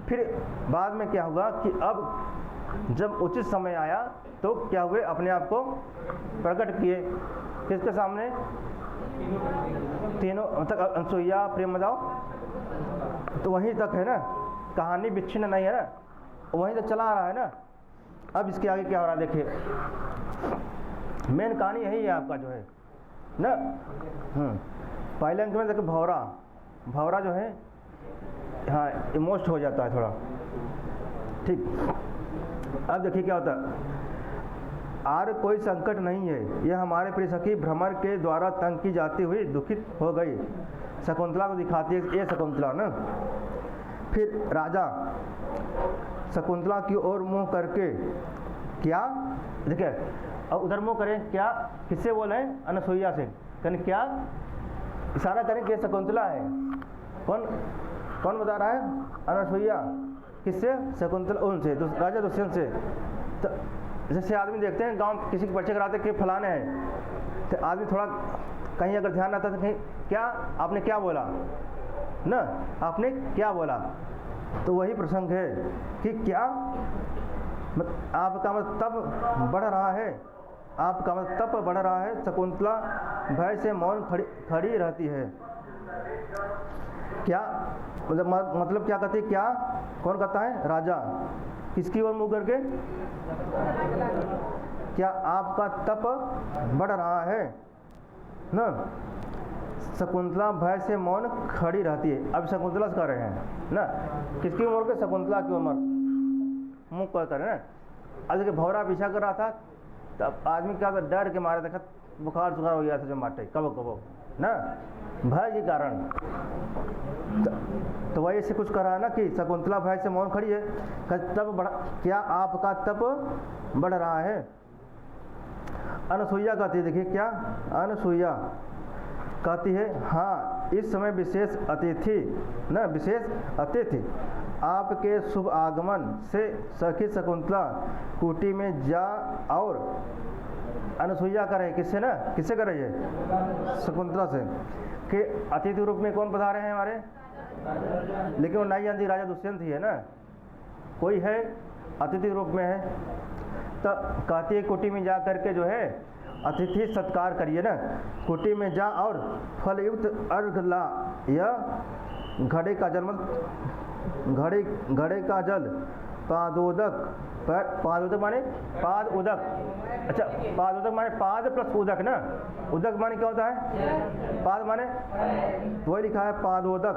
फिर बाद में क्या हुआ कि अब जब उचित समय आया तो क्या हुए, अपने आप को प्रकट किए किसके सामने, तीनों मतलब अनसुईया, प्रेमदा, तो वहीं तक है ना, कहानी विच्छिन्न नहीं है ना, वहीं तक चला आ रहा है ना। अब इसके आगे क्या हो रहा है देखिए, मेन कहानी यही है आपका जो है ना। पहले अंक में देखिए भौरा जो है हाँ इमोस्ट हो जाता है थोड़ा, ठीक। अब देखिए क्या होता है, आर कोई संकट नहीं है, यह हमारे प्रिय सखी भ्रमर के द्वारा तंग की जाती हुई दुखित हो गई। शकुंतला को दिखाती है ये शकुंतला ना। फिर राजा शकुंतला की ओर मुंह करके क्या, देखिए अब उधर मुंह करें क्या, किससे बोले, अनसुईया से, कहने क्या इशारा करें कि शकुंतला है, कौन बता रहा है, अनसुईया, किससे, शकुंतला, उनसे, राजा दुष्यंत से। तो जैसे आदमी देखते हैं गांव किसी के परिचय कराते कि फलाने हैं, तो आदमी थोड़ा कहीं अगर ध्यान आता तो कहीं क्या आपने क्या बोला ना, आपने क्या बोला, तो वही प्रसंग है कि क्या आपका मतलब तप बढ़ रहा है, आपका मतलब तप बढ़ रहा है। शकुंतला भय से मौन खड़ी रहती है। क्या मतलब क्या कहती है, क्या कौन कहता है, राजा किसकी ओर मुँह करके? क्या आपका तप बढ़ रहा है ना? शकुंतला भय से मौन खड़ी रहती है। अब शकुंतला से कर रहे हैं ना, किसकी उम्र के? शकुंतला की उम्र मुँह कर रहे हैं ना। अब देखिए भौरा पीछा कर रहा था, तब आदमी क्या था, डर के मारे देखा बुखार सुखार हो गया था जो माटे कबो कबो ना, भय के कारण। तो वही से कुछ करा है ना कि शकुंतला भय से मौन खड़ी है। तप बढ़ा, क्या आपका तप बढ़ रहा है? अनसुईया कहती है, देखिए क्या अनसुईया कहती है, हाँ इस समय विशेष अतिथि न विशेष अतिथि आपके शुभ आगमन से सखी शकुंतला कुटी में जा। और अनसुईया कर रही है किससे ना, किससे कर रही है? शकुंतला से। कि अतिथि रूप में कौन पधारे हैं हमारे? लेकिन वो नहीं जानती राजा दुष्यंत ही है ना, कोई है अतिथि रूप में है। तो कहती है कुटी में जा करके जो है अतिथि सत्कार करिए ना, कुटी में जा और फलयुक्त अर्घ ला, यह घड़े का जल घड़े का जल पादोदक, पादोदक माने पाद उदक, अच्छा पादोदक माने पाद प्लस उदक ना, उदक माने क्या होता है? पाद माने वही लिखा है पादोदक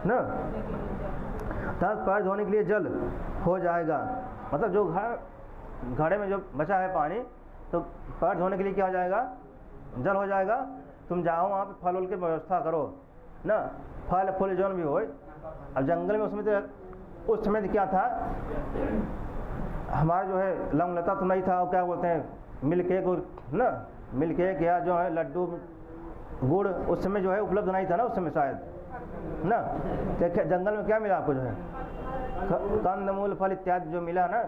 ना। तब पैर धोने के लिए जल हो जाएगा, मतलब जो घड़े में जो बचा है पानी, तो पैर धोने के लिए क्या हो जाएगा? जल हो जाएगा। तुम जाओ वहाँ पे फल उल की व्यवस्था करो ना, फल फूल जौन भी हो। अब जंगल में उसमें तो उस समय क्या था, हमारा जो है लौंगलता तो नहीं था, और क्या बोलते हैं मिल्क केक ना, मिल्क केक या जो है लड्डू गुड़ उस समय जो है उपलब्ध नहीं था ना उस समय शायद ना। तो जंगल में क्या मिला आपको? जो है कंदमूल फल इत्यादि जो मिला ना।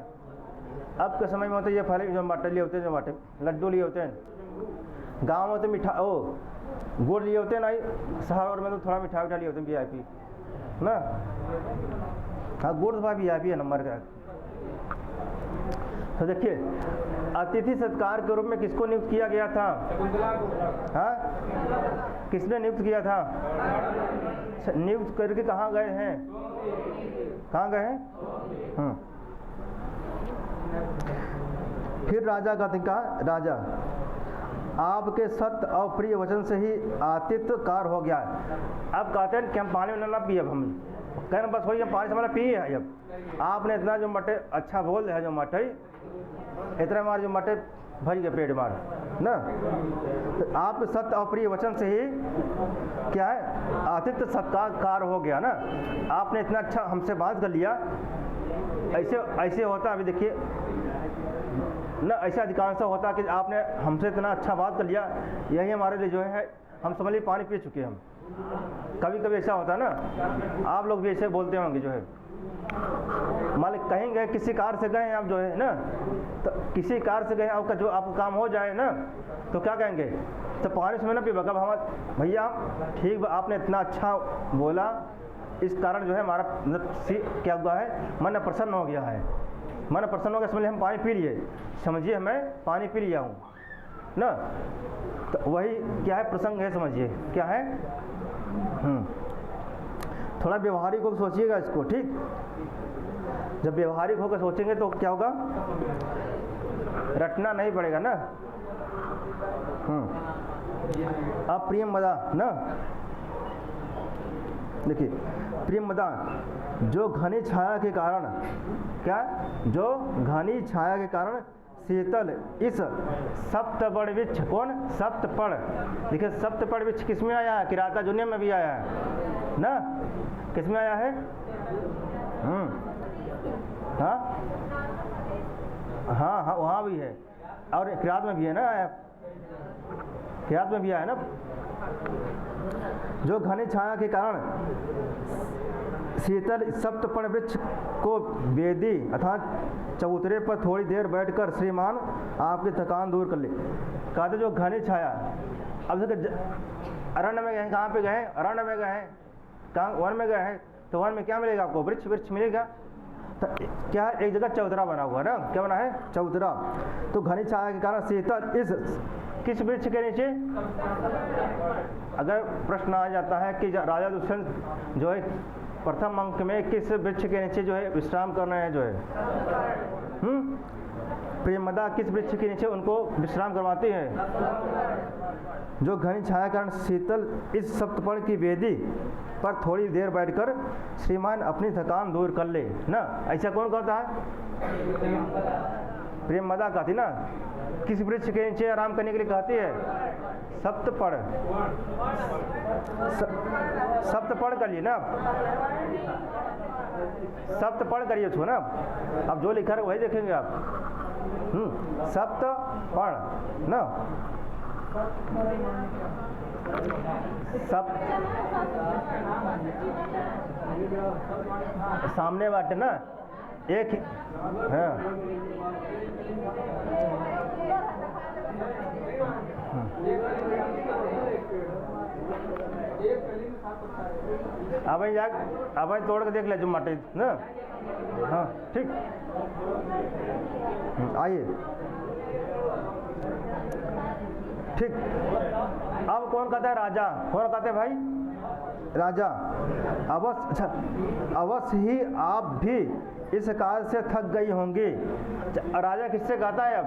अब के समय में होते ये फल जो माटे लिए होते हैं, जो माटे लड्डू लिए होते हैं। गाँव में तो मिठा गुड़ लिए होते हैं ना, शहर में तो थोड़ा मिठाई उठा लिए होते हैं VIP ना। हाँ गुड़ तो VIP है नंबर का। तो देखिए अतिथि सत्कार के रूप में किसको नियुक्त किया गया था? हाँ किसने नियुक्त किया था? नियुक्त करके कहाँ गए हैं? कहाँ गए हैं? फिर राजा कहते का, राजा आपके सत्य और प्रिय वचन से ही आतिथ्यकार हो गया। अब कहते हैं कि हम पानी में ना पिए, अब हम कहना बस वही पानी से हमारा पिए है। अब आपने इतना जो मटे अच्छा बोल है, जो मटे इतना हमारे जो मटे भर गए पेट मार ना। तो आप सत्य और प्रिय वचन से ही क्या है? आतिथ्य सत्कार हो गया ना। आपने इतना अच्छा हमसे बात कर लिया। ऐसे होता, अभी देखिए ना, ऐसा अधिकांश होता कि आपने हमसे इतना अच्छा बात कर लिया, यही हमारे लिए जो है हम समझ लीजिए पानी पी चुके हैं हम। कभी कभी ऐसा होता है ना, आप लोग भी ऐसे बोलते होंगे जो है, मान ली कहीं गए किसी कार से गए आप जो है ना, तो किसी कार से गए आपका जो आपका काम हो जाए ना, तो क्या कहेंगे? तो पानी से ना पीबा, कब हमारा भैया ठीक आपने इतना अच्छा बोला, इस कारण जो है हमारा मतलब क्या हुआ है, मन प्रसन्न हो गया है। मन प्रसन्न हो गया, समझिए हम पानी पी लिए, समझिए मैं पानी पी लिया हूँ ना। तो वही क्या है प्रसंग है, समझिए क्या है। थोड़ा व्यवहारिक होकर सोचिएगा इसको, ठीक। जब व्यवहारिक होकर सोचेंगे तो क्या होगा, रटना नहीं पड़ेगा ना। अब प्रियम मदा ना, देखिए प्रियम मदा जो घनी छाया के कारण, क्या जो घनी छाया के कारण शीतल इस सप्तपड़ वृक्ष, कौन सप्तपड़, देखिए सप्तपड़ वृक्ष किस में आया है? किराता जुनिया में भी आया है ना, किस में आया है? हाँ हाँ हाँ वहाँ भी है, और किरात में भी है ना, किरात में भी आया है ना। जो घनी छाया के कारण शीतल सप्तपर्ण वृक्ष को वेदी अर्थात चबूतरे पर थोड़ी देर बैठकर श्रीमान आपकी थकान दूर कर ले। कहते जो घनी छाया, अब अरण्य में गए, कहाँ पे गए? अरण्य में गए, कहाँ वन में गए हैं, तो वन में क्या मिलेगा आपको? वृक्ष, वृक्ष मिलेगा। तो क्या है, एक जगह चबूतरा बना हुआ है ना, क्या बना है? चबूतरा। तो घनी छाया के कारण शीतल इस किस वृक्ष के नीचे? अगर प्रश्न आ जाता है कि राजा दुष्यंत जो है प्रथम अंक में किस वृक्ष के नीचे जो है विश्राम करना है जो है प्रेमदा किस वृक्ष के नीचे उनको विश्राम करवाती है? जो घनी छाया कारण शीतल इस सप्तपर्ण की वेदी पर थोड़ी देर बैठकर श्रीमान अपनी थकान दूर कर ले ना। ऐसा कौन कहता है? प्रेमदा कहती ना। किस वृक्ष के नीचे आराम करने के लिए कहती है? सप्तपर्ण। सप्तपर्ण कर लिए ना, सप्तपर्ण करिए उसको ना। अब जो लिखा है वही देखेंगे आप। सप्तपर्ण ना, सामने बाटे ना एक हाँ अब तोड़ के देख ले जो माटे ना। हाँ ठीक, आइए ठीक। अब कौन कहता है? राजा। कौन कहते हैं भाई? राजा। अवश्य ही आप भी इस कार्य से थक गई होंगी। राजा किससे कहता है? अब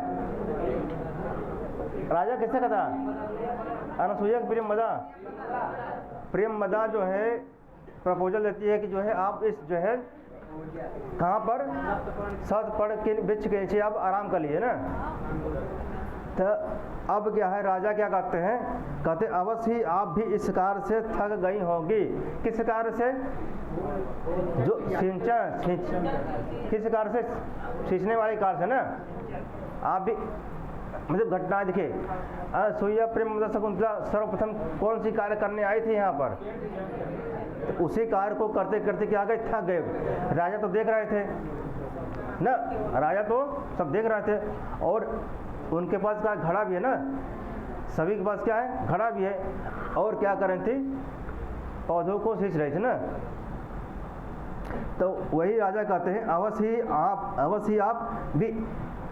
राजा किससे कहता है? अनसुईया की प्रेमदा। प्रेमदा जो है प्रपोजल देती है कि जो है आप इस जो है कहाँ पर? सप्तपर्ण के वृक्ष के नीचे आप आराम कर लिए ना। तो अब क्या है, राजा क्या कहते हैं? कहते अवश्य ही आप भी इस कार्य से थक गई होंगी। किस कार्य से? जो किस कार्य से? खींचने वाले कार्य से ना। आप भी मतलब घटनाएं देखिए, अनसुईया प्रेमदा शकुंतला सर्वप्रथम कौन सी कार्य करने आई थी यहाँ पर? तो उसी कार्य को करते करते क्या गए? थक गए। राजा तो देख रहे थे ना, राजा तो सब देख रहे थे, और उनके पास क्या घड़ा भी है ना, सभी के पास क्या है? घड़ा भी है। और क्या कर रही थी? पौधों को सींच रही थी ना। तो वही राजा कहते हैं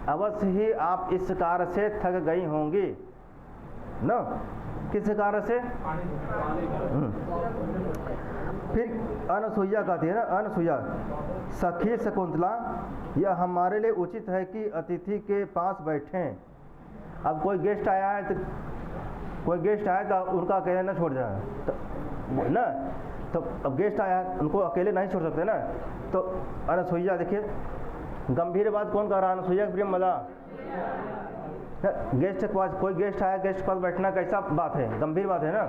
अवश्य ही आप इस कार्य से थक गई होंगी ना। किस कार्य से? फिर अनसुईया कहती है ना, अनसुईया सखी शकुंतला यह हमारे लिए उचित है कि अतिथि के पास बैठें। अब कोई गेस्ट आया है तो उनका अकेले ना छोड़ जाए तो ना। तो अब गेस्ट आया है, उनको अकेले नहीं छोड़ सकते ना। तो अनसुईया देखिए, गंभीर बात कौन कर रहा है? अनसुईया की प्रेमदा। गेस्ट के पास, कोई गेस्ट आया, गेस्ट के पास बैठना कैसा बात है? गंभीर बात है ना।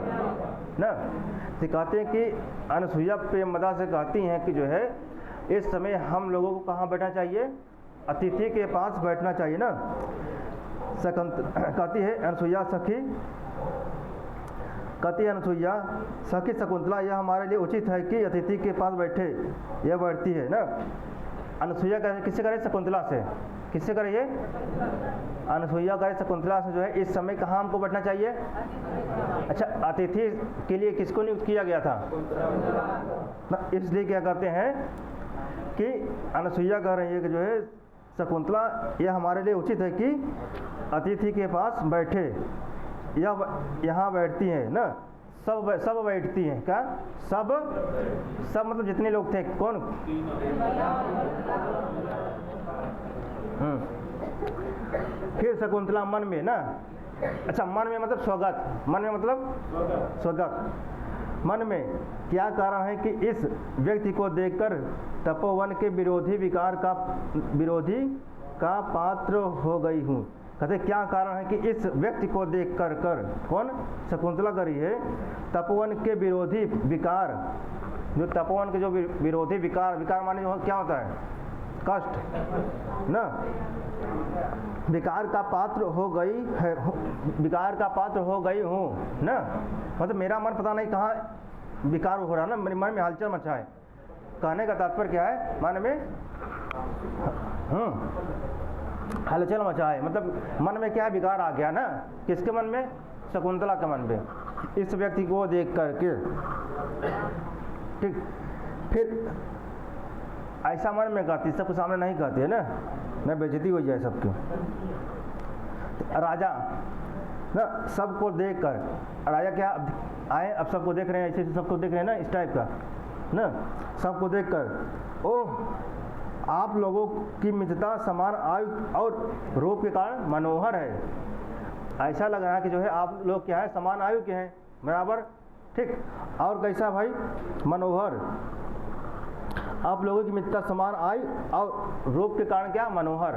तो कहते हैं कि अनसुईया प्रेमदा से कहती हैं कि जो है इस समय हम लोगों को कहाँ बैठना चाहिए? अतिथि के पास बैठना चाहिए ना। कहती है अनसुईया सखी शकुंतला यह हमारे लिए उचित है कि अतिथि के पास बैठे। यह बैठती है ना। अनसुईया किससे करे? शकुंतला से। किससे करे ये? अनसुईया करे शकुंतला से जो है इस समय कहाँ हमको बैठना चाहिए? अच्छा, अतिथि के लिए किसको नियुक्त किया गया था? इसलिए क्या कहते हैं कि अनसुईया कह रही है कि जो है शकुंतला यह हमारे लिए उचित है कि अतिथि के पास बैठे। यह यहाँ बैठती हैं ना, सब बैठती हैं। क्या सब मतलब जितने लोग थे? कौन? फिर शकुंतला मन में ना, अच्छा मन में मतलब स्वागत, मन में मतलब स्वागत। मन में क्या कारण है कि इस व्यक्ति को देखकर तपोवन के विरोधी का पात्र हो गई हूँ। कहते क्या कारण है कि इस व्यक्ति को देख कर कौन? शकुंतला करी है तपोवन के विरोधी विकार। जो तपोवन के जो विरोधी विकार माने जो क्या होता है? कष्ट ना। विकार का पात्र हो गई है, विकार का पात्र हो गई हूँ ना। मतलब मेरा मन पता नहीं कहाँ विकार हो रहा ना, मेरे मन में हलचल मचा है। कहने का तात्पर्य क्या है? मन में हलचल मचा है, मतलब मन में क्या विकार आ गया ना। किसके मन में? शकुंतला के मन में, इस व्यक्ति को देख करके। ठीक, फिर ऐसा मन में कहती, सबके सामने नहीं कहती है ना, मैं बेइज्जती हो जाए सबकी। राजा ना सबको देख कर, राजा क्या आए अब सबको देख रहे हैं, ऐसे सबको देख रहे हैं ना, इस टाइप का ना, सबको देखकर ओह आप लोगों की मित्रता समान आयु और रूप के कारण मनोहर है। ऐसा लग रहा है कि जो है आप लोग क्या है, समान आयु के हैं, बराबर, ठीक। और कैसा भाई, मनोहर, आप लोगों की मित्रता समान आयु और रूप के कारण क्या, मनोहर,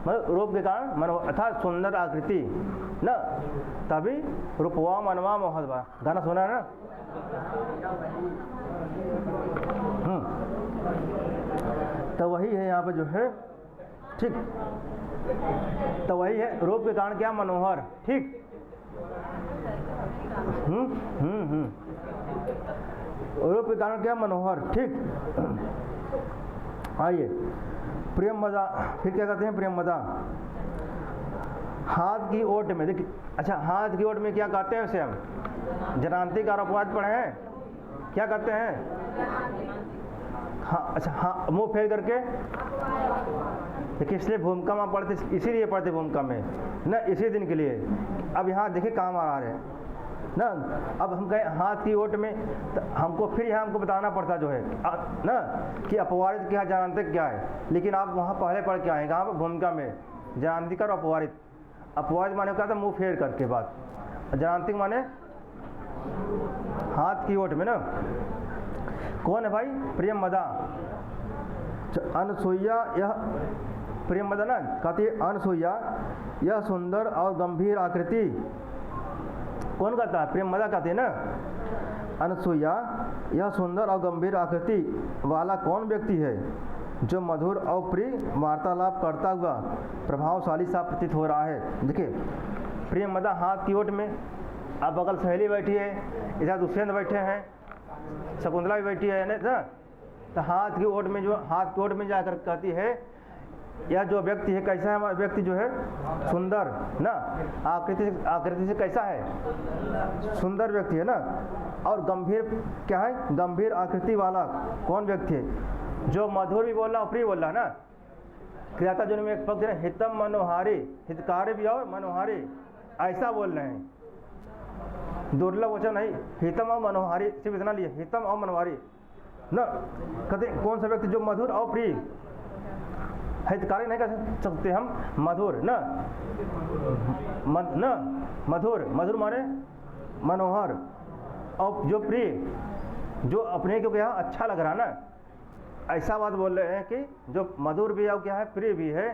मतलब रूप के कारण मनोहर अर्थात सुंदर आकृति ना, तभी रूपवा मनवा मोहदवा, गाना सुना है ना। तो वही है यहाँ पे जो है, ठीक। तो वही है रूप के कारण क्या, मनोहर, ठीक। रूप के कारण क्या, मनोहर, ठीक। आइए प्रेम मदा, फिर क्या कहते हैं, प्रेम मदा, हाथ की ओट में, देखिए, अच्छा हाथ की ओट में क्या कहते हैं उसे हम, जनांती का अपवाद पढ़े हैं, क्या कहते हैं, हाँ, अच्छा हाँ, मुंह फेर करके, देखिए इसलिए भूमिका में पढ़ते, इसीलिए पढ़ते भूमिका में ना, इसी दिन के लिए। अब यहाँ देखिए काम आ रहे हैं ना, अब हम कहें हाथ की ओट में, तो हमको फिर यहाँ हमको बताना पड़ता जो है ना कि अपवारित क्या, जनांतिक क्या है, लेकिन आप वहाँ पहले पढ़ के आएंगे, कहाँ पर, भूमिका में, जनांतिक और अपवारित। अपवारित माने क्या था, मुँह फेर करके बात, जनांतिक माने हाथ की ओट में ना। कौन है भाई, प्रेम मदा, अनसुईया, यह प्रेम मदा ना कहती है, अनसुईया यह सुंदर और गंभीर आकृति, कौन कहता है, प्रेम मदा कहते हैं ना, अनसुईया यह सुंदर और गंभीर आकृति वाला कौन व्यक्ति है जो मधुर और प्रिय वार्तालाप करता हुआ प्रभावशाली सा प्रतीत हो रहा है। देखिए प्रेम मदा हाथ की ओट में, अब बगल सहेली बैठी है, इधर दुष्यंत बैठे हैं, शकुंतला भी बैठी है ना, तो हाथ की ओट में, जो हाथ की ओट में जाकर कहती है, यह जो व्यक्ति है कैसा है, व्यक्ति जो है सुंदर ना, आकृति से कैसा है, सुंदर व्यक्ति है ना, और गंभीर क्या है, गंभीर आकृति वाला कौन व्यक्ति है, जो मधुर भी बोल रहा और प्रिय बोल रहा है ना। क्रियाता जो में एक पक्ष है, हितम मनोहारी, हितकारी भी और मनोहारी, ऐसा बोल रहे हैं, दुर्लभ वचन नहीं, हितम और मनोहारी, सिर्फ इतना लिए, हितम और मनोहारी ना, कहते कौन सा व्यक्ति जो मधुर और प्रिय, हितकारी नहीं कह सकते हम, मधुर ना, मधुर, मधुर माने मनोहर, और जो प्रिय, जो अपने को क्या अच्छा लग रहा ना, ऐसा बात बोल रहे हैं कि जो मधुर भी है और क्या है, प्रिय भी है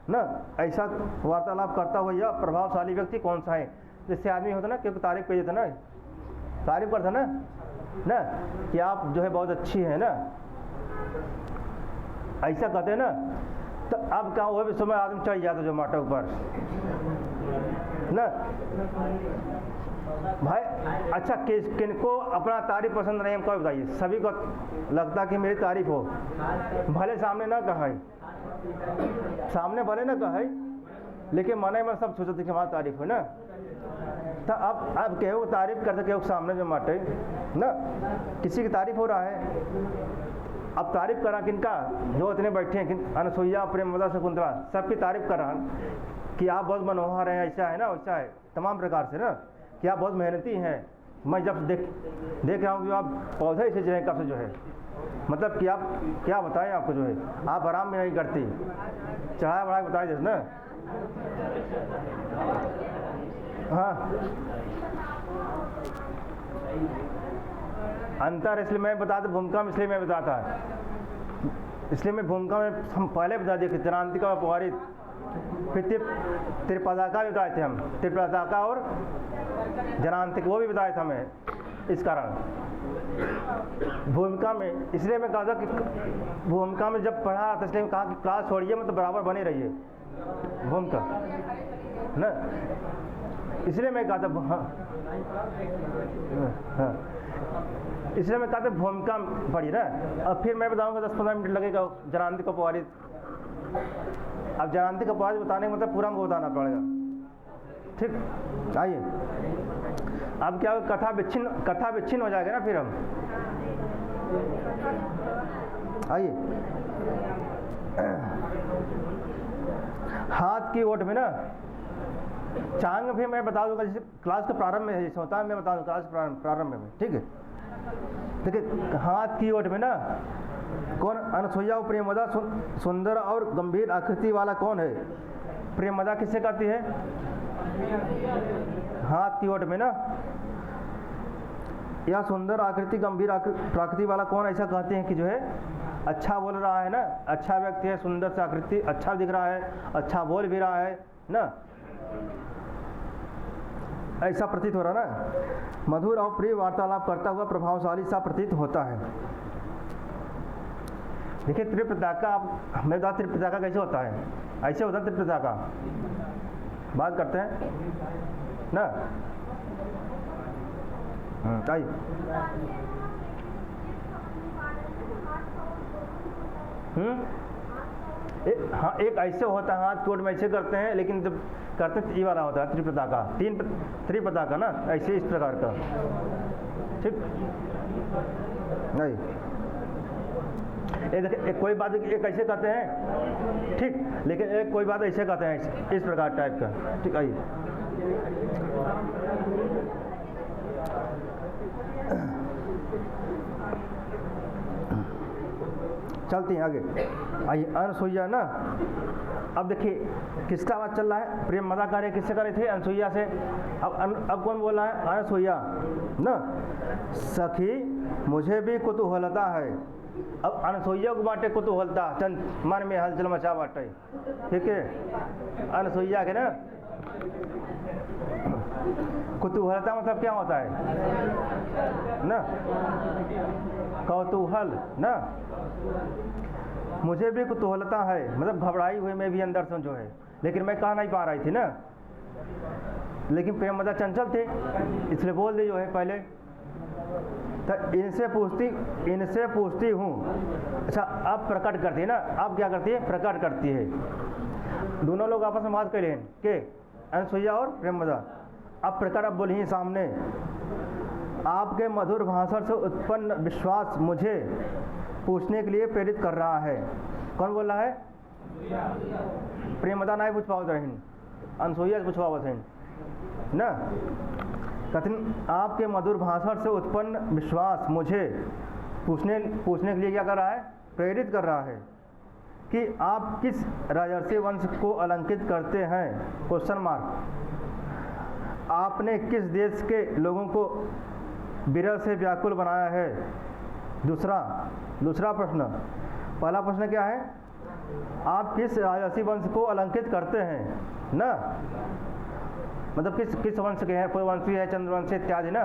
ना, ऐसा वार्तालाप करता हुआ यह प्रभावशाली व्यक्ति कौन सा है। जिससे आदमी होता ना, क्योंकि तारीफ कर देता ना, तारीफ करता ना कि आप जो है बहुत अच्छी है ना, ऐसा कहते हैं ना। तो अब क्या वो भी समय आदमी चढ़ जाता जो माटो पर ना भाई। अच्छा किनको अपना तारीफ पसंद नहीं, हमको बताइए, सभी को लगता कि मेरी तारीफ हो, भले सामने ना कहे, सामने भले ना कहे, लेकिन मने में सब सोचते कि हमारी तारीफ हो ना। तो अब केहू तारीफ करते, केहू सामने जो माटे ना, किसी की तारीफ हो रहा है। अब तारीफ करा किनका, जो इतने बैठे हैं, अनसुईया, प्रेम मदा, शकुंतला, सबकी तारीफ कर रहा कि आप बहुत मनोहर हैं, ऐसा है ना, वैसा है, तमाम प्रकार से ना, कि आप बहुत मेहनती हैं। मैं जब देख रहा हूँ कि आप पौधे ही सिंच रहे हैं कब से जो है, मतलब कि आप क्या बताएं आपको जो है, आप आराम में नहीं करती, चढ़ाया बढ़ाया बताए जैसे ना। हाँ अंतर इसलिए मैं बताता, भूमिका में इसलिए मैं बताता है, इसलिए मैं भूमिका में हम पहले बता दिए कि जनांतिका और अपवारित, फिर त्रिपदाका भी बताए थे हम, त्रिपदाका और जनांतिक वो भी बताए थे हमें। इस कारण भूमिका में, इसलिए मैं कहा था कि भूमिका में जब पढ़ा रहा था, इसलिए कहा कि क्लास छोड़िए मतलब बराबर बने रहिए भूमिका ना, इसलिए मैं कहा था। हाँ इसलिए मैं कहा था भूमिका पढ़ी ना। अब फिर मैं बताऊंगा 10-15 मिनट लगेगा जनांतिक अपवारित। अब जनांतिक अपवारित बताने का मतलब पूरा हमको बताना पड़ेगा, ठीक। आइए अब क्या कथा विच्छिन्न हो जाएगा ना फिर हम। आइए हाथ की ओट में ना, चांग भी मैं बता दूंगा, जैसे क्लास के प्रारंभ में है, जैसे होता है मैं बता दूँ क्लास प्रारंभ में, ठीक है। देखिए हाथ की ओट में ना कौन अनसुईया और प्रेमदा सुंदर और गंभीर आकृति वाला कौन है? प्रेमदा किससे कहती है? हाथ की ओट में ना, या सुंदर आकृति गंभीर प्रकृति वाला कौन ऐसा कहते हैं कि जो है अच्छा बोल रहा है ना, अच्छा व्यक्ति है, सुंदर सा आकृति, अच्छा दिख रहा है, अच्छा बोल भी रहा है ना, ऐसा प्रतीत हो रहा ना। मधुर और प्रिय वार्तालाप करता हुआ प्रभावशाली सा प्रतीत होता है। देखिए त्रिप्रताका, आप मैं बता त्रिप्रताका कैसे होता है? ऐसे होता है त्रिप्रताका, बात करते हैं ना। आइए हाँ, एक ऐसे होता है हाथ कोट में ऐसे करते हैं, लेकिन जब करते हैं ये वाला होता है त्रिप्रताका, त्रिप्रताका ना, ऐसे इस प्रकार का, ठीक नहीं। एक कोई बात एक ऐसे कहते हैं, ठीक, लेकिन एक कोई बात ऐसे कहते हैं इस प्रकार टाइप का, ठीक। आइए चलते हैं आगे। आइए अनसुईया ना, अब देखिए किसका आवाज़ चल रहा है? प्रेम मजा करे किससे करे थे? अनसुईया से। अब कौन बोल रहा है? अनसुईया ना। सखी मुझे भी कुतूहलता है। अब अनसुईया को बाटे कुतूहलता, चंद मन में हलचल मचा बाटे, ठीक है, अनसुईया के ना। कुतूहलता मतलब क्या होता है ना? कौतूहल ना। मुझे भी कुतूहलता है मतलब घबराई हुई मैं भी अंदर से जो है, लेकिन मैं कह नहीं पा रही थी ना, लेकिन प्रेम मजा चंचल थे इसलिए बोल दी जो है पहले। तो इनसे पूछती हूँ। अच्छा, अब प्रकट करती है ना, अब क्या करती है? प्रकट करती है। दोनों लोग आपस में बात कर रहे हैं के अनसुईया और प्रेम मजा। अब प्रकट अब बोली सामने, आपके मधुर भाषण से उत्पन्न विश्वास मुझे पूछने के लिए प्रेरित कर रहा है। कौन बोल रहा है? प्रेमदा नहीं पूछ पाओ रहीन, अनसुईया से पूछवा बस ना। कथिन आपके मधुर भाषण से उत्पन्न विश्वास मुझे पूछने के लिए क्या कर रहा है? प्रेरित कर रहा है कि आप किस राजर्षि वंश को अलंकित करते हैं? Question mark. आपने किस देश के लोगों को विरह से व्याकुल बनाया है? दूसरा प्रश्न। पहला प्रश्न क्या है? आप किस राजर्षि वंश को अलंकित करते हैं ना, मतलब किस वंश के हैं? कोई वंशी है, चंद्रवंशी इत्यादि ना।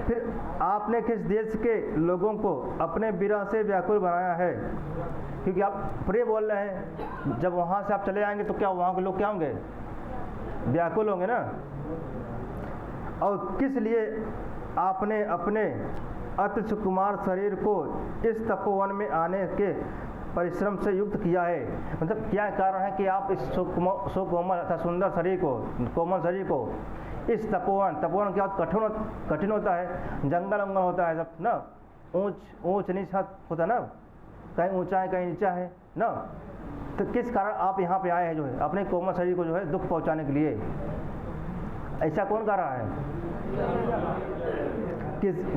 फिर आपने किस देश के लोगों को अपने विरह से व्याकुल बनाया है? क्योंकि आप प्रिय बोल रहे हैं, जब वहाँ से आप चले आएंगे तो क्या वहाँ के लोग क्या होंगे? व्याकुल होंगे ना। और किस लिए आपने अपने अति सुकुमार शरीर को इस तपोवन में आने के परिश्रम से युक्त किया है? मतलब क्या कारण है कि आप इस सुकोमल तथा सुंदर शरीर को, कोमल शरीर को इस तपोवन क्या कठिन होता है, जंगल वंगल होता है सब ना, ऊंच नीच होता है ना, कहीं ऊंचा है कहीं नीचा है ना, तो किस कारण आप यहाँ पे आए हैं जो है अपने कोमल शरीर को जो है दुख पहुँचाने के लिए? ऐसा कौन कर रहा है?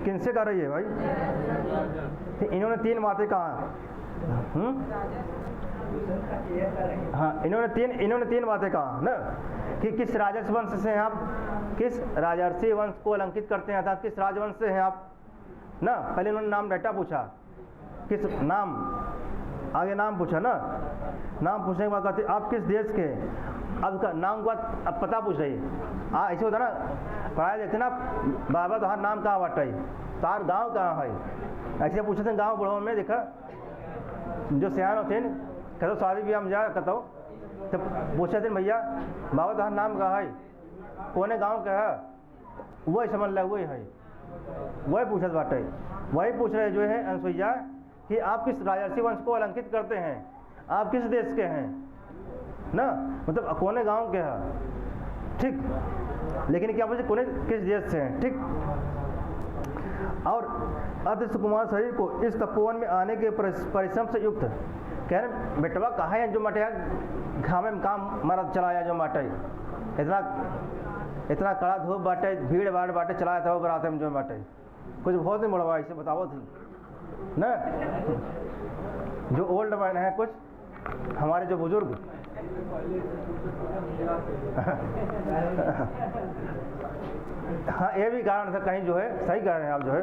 किनसे कर रही है भाई? इन्होंने तीन बातें कहा। हाँ, इन्होंने तीन बातें कहा ना कि किस राजर्षि वंश से हैं आप, किस राजर्षि वंश को अलंकित करते हैं, अर्थात किस राजवंश से हैं आप ना। पहले उन्होंने नाम डाटा पूछा, किस नाम, आगे नाम पूछा ना। नाम पूछने के बाद कहते आप किस देश के हैं? अब उसका नाम का अब पता पूछ रही है। ऐसे होता ना, पढ़ाई देखते ना, बाबा तुम्हारा नाम कहाँ बाटा है, तार गाँव कहाँ है, ऐसे पूछते थे गाँव बुढ़ाओं में। देखा जो सियान होते हैं कहते शादी ब्याह में जा कहता हो तो पूछते थे भैया बाबा तुम्हारा नाम कहाँ है, कौन गाँव का है, वही समझ ला वही है, वही पूछत बाटे। वही पूछ रहे जो है अनसुईया कि आप किस राजर्षि वंश को अलंकित करते हैं, आप किस देश के हैं ना, मतलब कोने गांव के हैं, ठीक, लेकिन क्या पूछे कोने किस देश से हैं, ठीक। और अति सुकुमार शरीर को इस तपोवन में आने के परिश्रम से युक्त, कह रहे बेटवा कहाँ है जो मटे घामे में काम मरद चलाया जो मटे, इतना कड़ा धूप बाटे, भीड़ भाड़ बाटे चलाया था वो बराते में जो बाटे कुछ बहुत नहीं बड़वा इसे बताओ थी ना, जो ओल्ड मैन है कुछ हमारे जो बुजुर्ग हाँ ये भी कारण था कहीं जो है, सही कह रहे हैं आप जो है।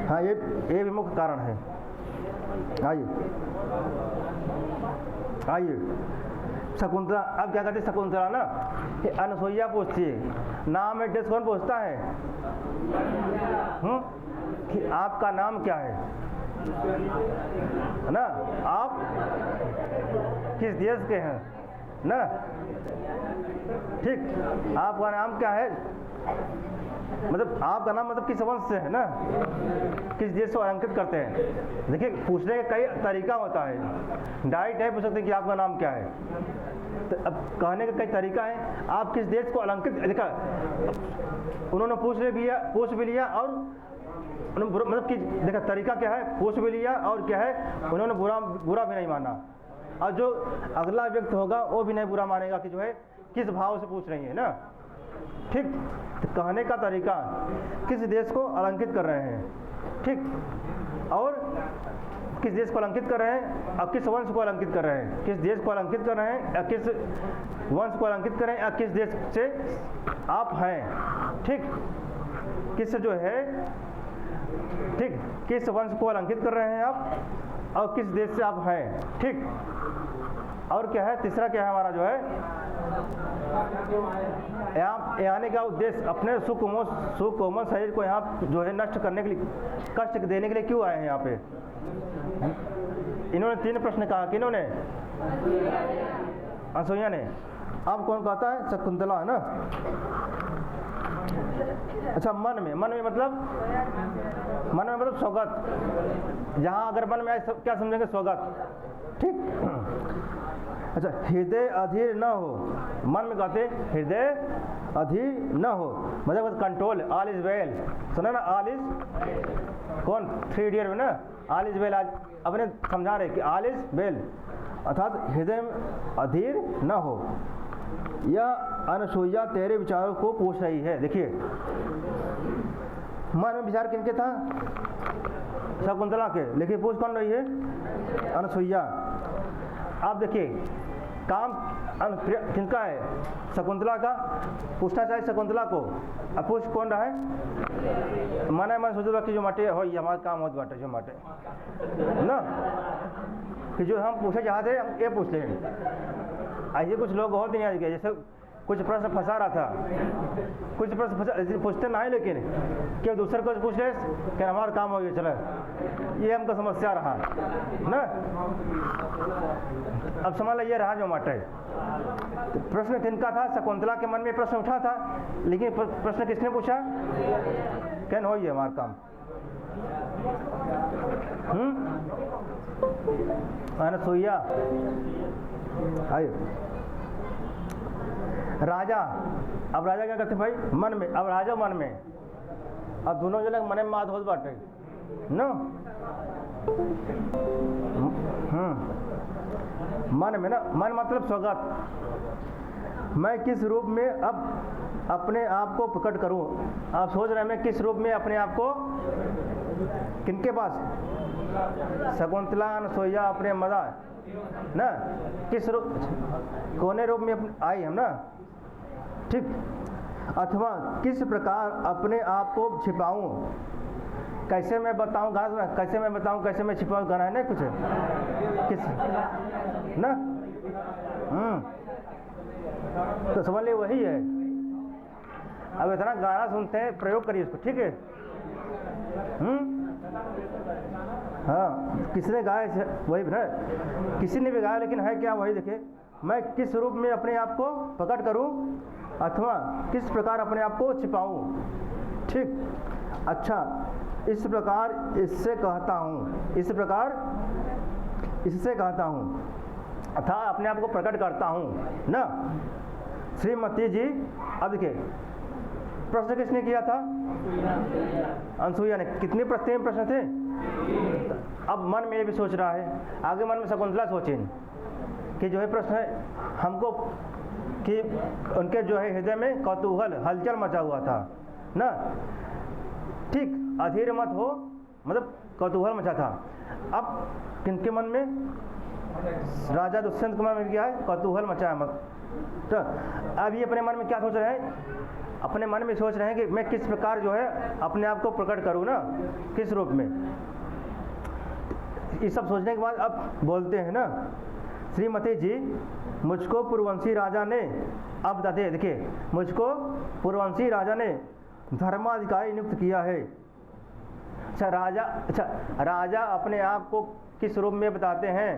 हाँ ये भी मुख्य कारण है। आइए आइए शकुंतला, अब क्या कहते हैं शकुंतला ना, ये अनसुईया पूछती है नाम एड्रेस कौन पूछता है कि आपका नाम क्या है ना, आप किस देश के हैं ना, ठीक, आपका नाम क्या है, मतलब आपका नाम मतलब किस वंश से है ना, किस देश को अलंकृत करते हैं। देखिए पूछने का कई तरीका होता है, डायरेक्ट है पूछ सकते हैं कि आपका नाम क्या है, तो अब कहने का कई तरीका है, आप किस देश को अलंकृत, देखा उन्होंने पूछ भी लिया और मतलब कि देखा तरीका क्या है, पूछ भी लिया और क्या है उन्होंने बुरा भी नहीं माना, और जो अगला व्यक्ति होगा वो भी नहीं बुरा मानेगा कि जो है किस भाव से पूछ रही है ना, ठीक। तो कहने का तरीका किस देश को अलंकृत कर रहे हैं, ठीक, और किस देश को अलंकृत कर रहे हैं और किस वंश को अलंकृत कर रहे हैं, किस देश को अलंकृत कर रहे हैं या किस वंश को अलंकृत कर रहे हैं या किस देश से आप हैं, ठीक, किस जो है, ठीक, किस वंश को अलंकृत कर रहे हैं आप और किस देश से आप हैं, ठीक। और क्या है तीसरा, क्या है हमारा जो है यहाँ आने का उद्देश्य, अपने सुकोमल शरीर को यहाँ जो है नष्ट करने के लिए, कष्ट देने के लिए क्यों आए हैं यहाँ पे। इन्होंने 3 प्रश्न कहा कि इन्होंने अनसुईया ने, अब कौन कहता है शकुंतला है ना। अच्छा मन में मतलब स्वागत, जहाँ अगर मन में आए क्या समझेंगे स्वागत, ठीक। अच्छा हृदय अधीर न हो, मन में कहते हृदय अधीर न हो, मतलब कंट्रोल, ऑल इज वेल, सुना ना, ऑल इज कौन 3 इडियट में ना, ऑल इज वेल, आज अपने समझा रहे कि ऑल इज वेल, अर्थात हृदय में अधीर न हो। यह अनसुईया तेरे विचारों को पूछ रही है। देखिए मन में विचार किनके था, शकुंतला के, लेकिन पूछ कौन रही है, अनसुईया। आप देखिए काम किनका है, शकुंतला का, पूछना चाहिए शकुंतला को, अब पूछ कौन रहा है, मन सोच कि जो माटे हो हमारा काम होत बाटे जो माटे ना, कि जो हम पूछे चाहते हैं हम ये पूछ लें। ऐसे कुछ लोग होते नहीं, आज के जैसे कुछ प्रश्न फंसा रहा था, कुछ प्रश्न पूछते ना है, लेकिन क्यों दूसरे को पूछ ले कि हमारा काम हो गया चले, ये हमको समस्या रहा ना। अब समझ लो ये रहा जो माटे, तो प्रश्न किनका था, शकुंतला के मन में प्रश्न उठा था, लेकिन प्रश्न किसने पूछा, क्या हो ये हमारा काम, अनसुईया। आइए राजा, अब राजा क्या करते भाई, मन में, अब राजा मन में, अब दोनों जने मन में बात होत बाटे न, मन में ना, मन मतलब स्वागत, मैं किस रूप में अब अपने आप को प्रकट करूं। आप सोच रहे हैं मैं किस रूप में अपने आप को, किनके पास, शकुंतला अनसुईया अपने मदा ना, किस रूप, कोने रूप में आई हम ना, ठीक, अथवा किस प्रकार अपने आप को छिपाऊं, कैसे मैं बताऊं, गाना कैसे मैं बताऊं, कैसे मैं छिपाऊं, गाना है ना कुछ किस ना, तो समझ लिए वही है। अब इतना गाना सुनते हैं, प्रयोग करिए इसको, ठीक है। हाँ किसने गाया वही ना, किसी ने भी गाया, लेकिन है क्या वही। देखिए मैं किस रूप में अपने आप को प्रकट करूं अथवा किस प्रकार अपने आप को छिपाऊं, ठीक। अच्छा इस प्रकार इससे कहता हूं, इस प्रकार इससे कहता हूं अथा अपने आप को प्रकट करता हूं ना। श्रीमती जी, अब देखिए प्रश्न किसने किया था, अनसुईया ने। कितने प्रश्न थे, अब मन में ये भी सोच रहा है, आगे मन में शकुंतला सोचें कि जो है प्रश्न है हमको कि उनके जो है हृदय में कौतूहल हलचल मचा हुआ था ना। ठीक, अधीर मत हो मतलब कौतूहल मचा था। अब किनके मन में? राजा दुष्यंत के मन में क्या है? कौतूहल मचा है मत। तो अब ये अपने मन में क्या सोच रहे हैं? अपने मन में सोच रहे हैं कि मैं किस प्रकार जो है अपने आप को प्रकट करूं ना, किस रूप में। ये सब सोचने के बाद अब बोलते हैं ना, श्रीमती जी मुझको पूर्ववंशी राजा ने, अब बताते देखिए, मुझको पूर्ववंशी राजा ने धर्माधिकारी नियुक्त किया है। अच्छा राजा अपने आप को किस रूप में बताते हैं?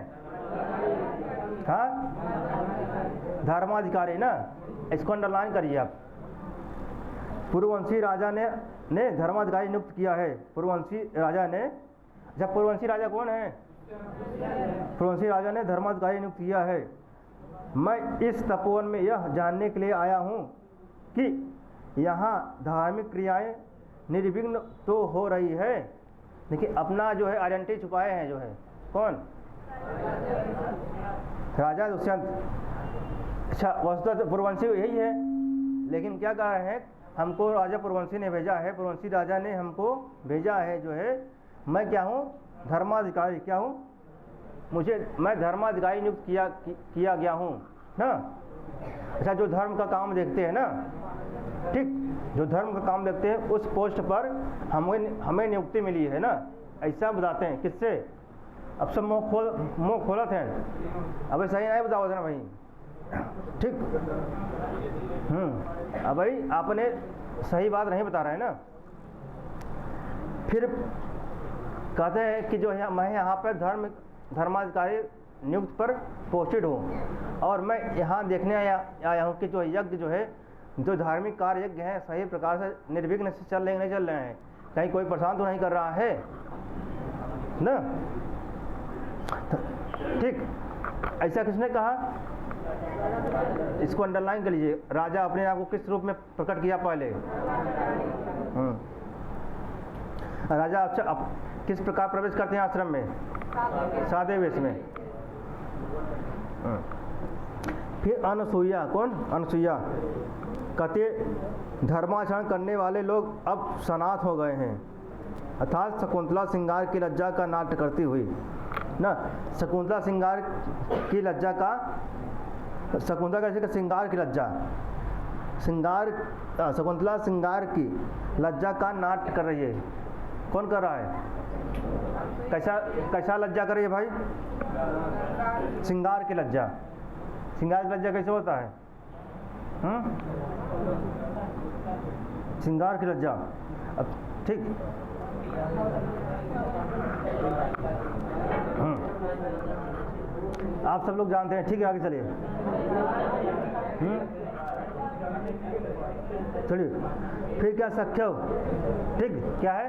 हाँ, धर्माधिकारी ना, इसको अंडरलाइन करिए आप। पूर्ववंशी राजा ने धर्माधिकारी नियुक्त किया है। पूर्ववंशी राजा ने, अच्छा पूर्ववंशी राजा कौन है? पूर्ववंशी राजा ने धर्माधिकारी नियुक्त किया है। मैं इस तपोवन में यह जानने के लिए आया हूँ कि यहाँ धार्मिक क्रियाएं निर्विघ्न तो हो रही है। देखिए अपना जो है आइडेंटिटी छुपाए हैं, जो है कौन? राजा दुष्यंत। अच्छा वस्तुतः पूर्ववंशी यही है, लेकिन क्या कह रहे हैं? हमको राजा पूर्ववंशी ने भेजा है, पूर्ववंशी राजा ने हमको भेजा है जो है, मैं क्या हूँ? धर्माधिकारी। क्या हूँ? मैं धर्माधिकारी नियुक्त किया गया हूँ ना। अच्छा जो धर्म का काम देखते हैं ना, ठीक, जो धर्म का काम देखते हैं उस पोस्ट पर हमें नियुक्ति मिली है ना, ऐसा बताते हैं। किससे? अब सब मुँह खोलत हैं, अब सही नहीं बताओ ना भाई, ठीक। अब भाई आपने सही बात नहीं बता रहे हैं ना। फिर कहते हैं कि जो है मैं यहाँ पर धर्माधिकारी नियुक्त पर पोस्टेड हूँ, और मैं यहाँ देखने आया हूँ कि जो यज्ञ जो है, जो धार्मिक कार्य यज्ञ हैं सही प्रकार से निर्विघ्न से चल रहे नहीं चल रहे हैं, कहीं कोई परेशान तो नहीं कर रहा है ना। ठीक, ऐसा किसने कहा? इसको अंडरलाइन कर लीजिए। राजा अपने आप को किस रूप में प्रकट किया पहले? राजा अच्छा किस प्रकार प्रवेश करते हैं आश्रम में? सादे वेश में। फिर अनसुईया, कौन? अनसुईया कहते धर्माचरण करने वाले लोग अब सनाथ हो गए हैं, अर्थात शकुंतला श्रृंगार की लज्जा का नाट्य करती हुई ना। शकुंतला श्रृंगार की लज्जा का, शकुंतला का श्रृंगार की लज्जा, शकुंतला श्रृंगार की लज्जा का नाट्य कर रही है। कौन कर रहा है? कैसा लज्जा कर रही है भाई? श्रृंगार की लज्जा। श्रृंगार की लज्जा कैसे होता है? श्रृंगार की लज्जा, अब ठीक। आप सब लोग जानते हैं, ठीक है, आगे चलिए। चलिए फिर क्या सख्यव, ठीक, क्या है?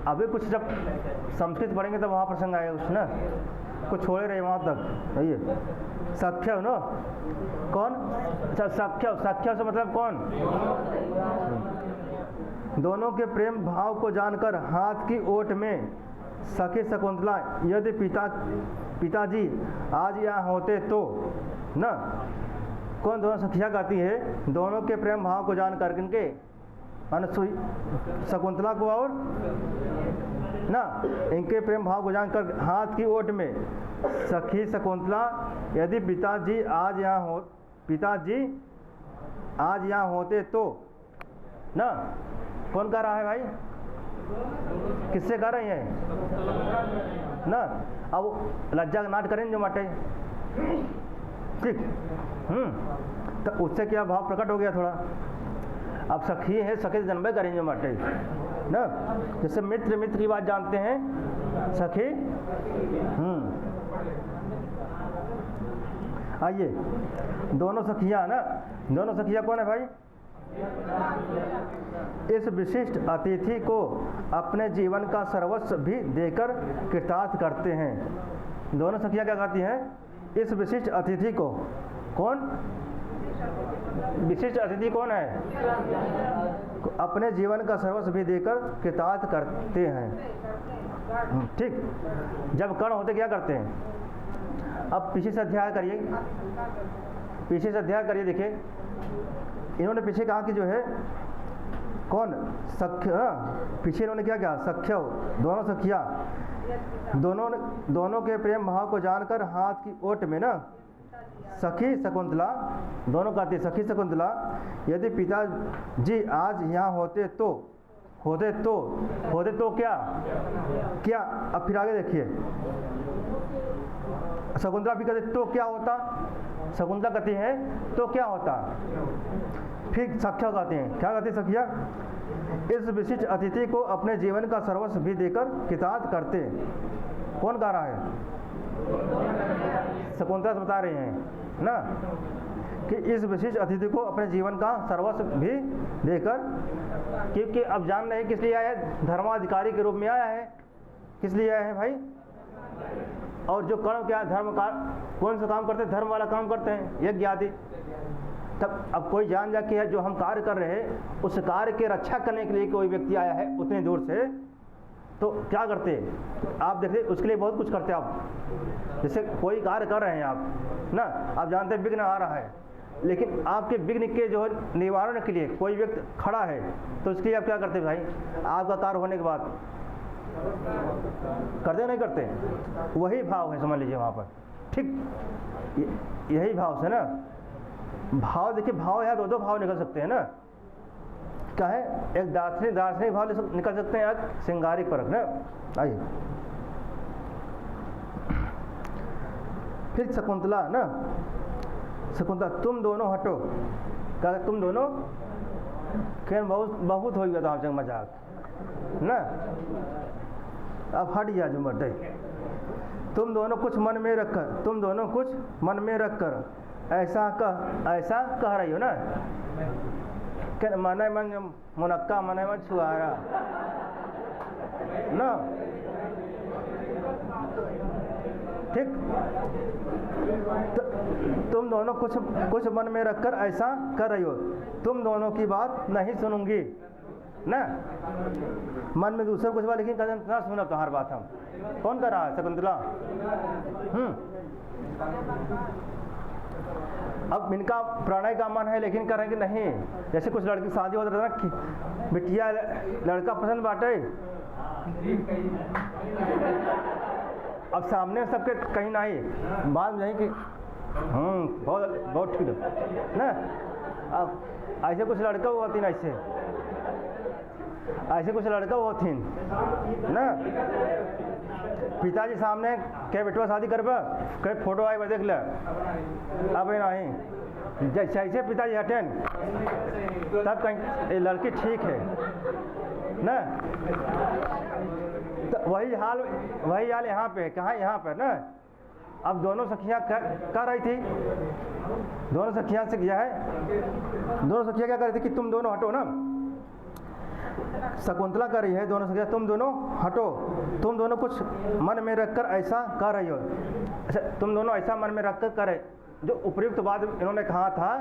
अभी कुछ जब संस्कृत पढ़ेंगे तब वहाँ प्रसंग आएगा कुछ ना, कुछ छोड़े रहे वहाँ तक। आइए सख्यव ना, कौन? अच्छा सख्यव से मतलब कौन? दोनों के प्रेम भाव को जानकर हाथ की ओट में सखी शकुंतला, यदि पिताजी आज यहाँ होते तो ना। कौन? दोनों सखियाँ गाती है, दोनों के प्रेम भाव को जानकर, किनके? शकुंतला को और ना, इनके प्रेम भाव को जानकर हाथ की ओट में सखी शकुंतला, यदि पिताजी आज यहाँ होते तो ना। कौन कह रहा है भाई? किससे कह रही हैं ना? अब लज्जा का नाट करेंगे जो माटे, ठीक। तो उससे क्या भाव प्रकट हो गया थोड़ा। अब सखी है, सखी जन्मे करेंगे माटे ना, जैसे मित्र की बात जानते हैं, सखी। आइए दोनों सखियाँ ना, दोनों सखियाँ कौन है भाई? इस विशिष्ट अतिथि को अपने जीवन का सर्वस्व भी देकर कृतार्थ करते हैं। दोनों सखियाँ क्या कहती हैं? इस विशिष्ट अतिथि को, कौन? विशिष्ट अतिथि कौन है? अपने जीवन का सर्वस्व भी देकर कृतार्थ करते हैं, ठीक। जब कर्ण होते क्या करते हैं? अब पीछे से अध्याय करिए, पीछे से अध्ययन करिए, देखिए इन्होंने पीछे कहा कि जो है कौन सख्य, पीछे इन्होंने क्या कहा, सख्य, दोनों सखिया, दोनों के प्रेम भाव को जानकर हाथ की ओट में ना सखी शकुंतला, दोनों कहती है सखी शकुंतला, यदि पिताजी आज यहाँ होते तो क्या। अब फिर आगे देखिए, शकुंतला भी कहते तो क्या होता, शकुंतला कहती है तो क्या होता। फिर सख्या कहते हैं, क्या कहते हैं सखिया, इस विशिष्ट अतिथि को अपने जीवन का सर्वस्व भी देकर कृतार्थ करते। कौन कह रहा है, शकुंतला से बता रहे हैं ना कि इस विशिष्ट अतिथि को अपने जीवन का सर्वस्व भी देकर, क्योंकि अब जान रहे हैं किस लिए आया है, धर्माधिकारी के रूप में आया है। किस लिए आया है भाई, और जो कर्म क्या धर्म का कौन सा काम करते हैं, धर्म वाला काम करते हैं, यज्ञ आदि। तब अब कोई जान जा के जो हम कार्य कर रहे हैं उस कार्य के रक्षा करने के लिए कोई व्यक्ति आया है उतने दूर से, तो क्या करते आप देखिए, उसके लिए बहुत कुछ करते आप। जैसे कोई कार्य कर रहे हैं आप ना, आप जानते हैं विघ्न आ रहा है, लेकिन आपके विघ्न के जो है निवारण के लिए कोई व्यक्ति खड़ा है, तो उसके लिए आप क्या करते भाई, आपका कार्य होने के बाद करते नहीं करते, वही भाव है, समझ लीजिए वहाँ पर। ठीक यही भाव से ना, भाव देखिए, भाव है दो भाव निकल सकते हैं ना, क्या है, एक दार्शनिक भाव निकल सकते हैं, एक श्रृंगारिक परख ना। आइए फिर शकुंतला ना, शकुंतला तुम दोनों हटो, क्या तुम दोनों, खेल बहुत हो गया था आप जंग मजाक ना, अब हट गया जो मर्दे। तुम दोनों कुछ मन में रखकर ऐसा कह रही हो ना, क्या मन मुनक्का मन छुआरा ना, ठीक। तुम दोनों कुछ मन में रखकर ऐसा कर रही हो, तुम दोनों की बात नहीं सुनूंगी ना, मन में दूसरा कुछ बात, लेकिन कदम ना सुना तुम्हारी बात हम। कौन कर रहा है, शकुंतला। अब इनका प्रणय का मन है, लेकिन करेंगे नहीं, जैसे कुछ लड़की शादी होता था ना, बिटिया लड़का पसंद बाटे, अब सामने सबके कहीं नहीं, बाद में कि बहुत ठीक है ना। अब ऐसे कुछ लड़का हुआ थी ना, ऐसे कुछ लड़का हुआ थी ना, पिताजी सामने क्या बेटवा शादी कर कहीं फोटो आई देख ले, अब नहीं, जैसे पिताजी हटेन तब कहीं लड़की ठीक है ना। तो वही हाल यहाँ पे, कहाँ यहाँ पर ना। अब दोनों सखियाँ कर रही थी, दोनों सखियाँ से क्या है, दोनों सखियाँ क्या कर रही थी कि तुम दोनों हटो ना, शकुंतला कर रही है, दोनों सखियाँ तुम दोनों हटो, तुम दोनों कुछ मन में रखकर ऐसा कर रही हो। अच्छा, तुम दोनों ऐसा मन में रखकर करे, जो उपयुक्त बात इन्होंने कहा था,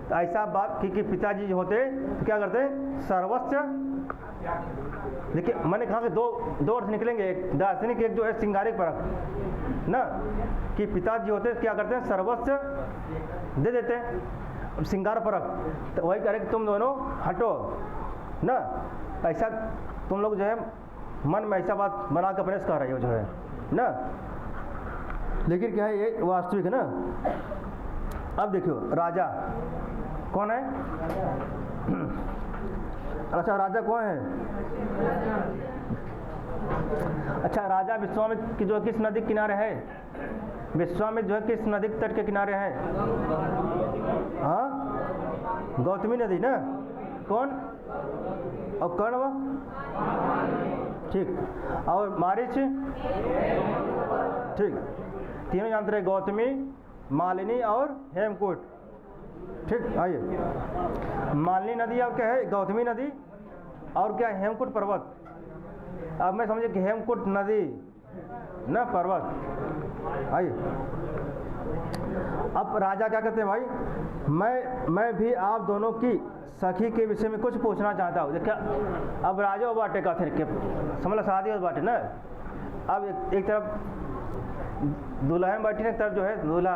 तो ऐसा बात कि पिताजी होते तो क्या करते, सर्वस्व। देखिए मैंने कहा कि दो अर्थ निकलेंगे, एक दार्शनिक, एक जो है श्रृंगारिक परख ना, कि पिताजी होते क्या करते हैं, सर्वस्व दे देते हैं, श्रृंगार परख। तो वही कह रहे कि तुम दोनों हटो ना, ऐसा तुम लोग जो है मन में ऐसा बात बना कर प्रयास कर रहे हो जो है ना, लेकिन क्या है ये वास्तविक है ना। अब देखियो राजा कौन है, अच्छा राजा कौन है, अच्छा राजा विश्वामित्र की जो किस नदी के किनारे है, विश्वामित्र जो है किस नदी के तट के किनारे है, हाँ गौतमी नदी ना। कौन और कर्ण वो ठीक, और मारीच ठीक, तीनों जानते रहे, गौतमी, मालिनी और हेमकूट। ठीक, आइए मालिनी नदी और क्या है, गौतमी नदी और क्या है, हेमकूट पर्वत। अब मैं समझे कि हेमकूट नदी न पर्वत। आइए अब राजा क्या कहते हैं भाई, मैं भी आप दोनों की सखी के विषय में कुछ पूछना चाहता हूँ। देखा अब राजा और बाटे का थे समझ शादी और बाटे ना। अब एक तरफ दुल्हन बैठी, एक तरफ जो है दूल्हा,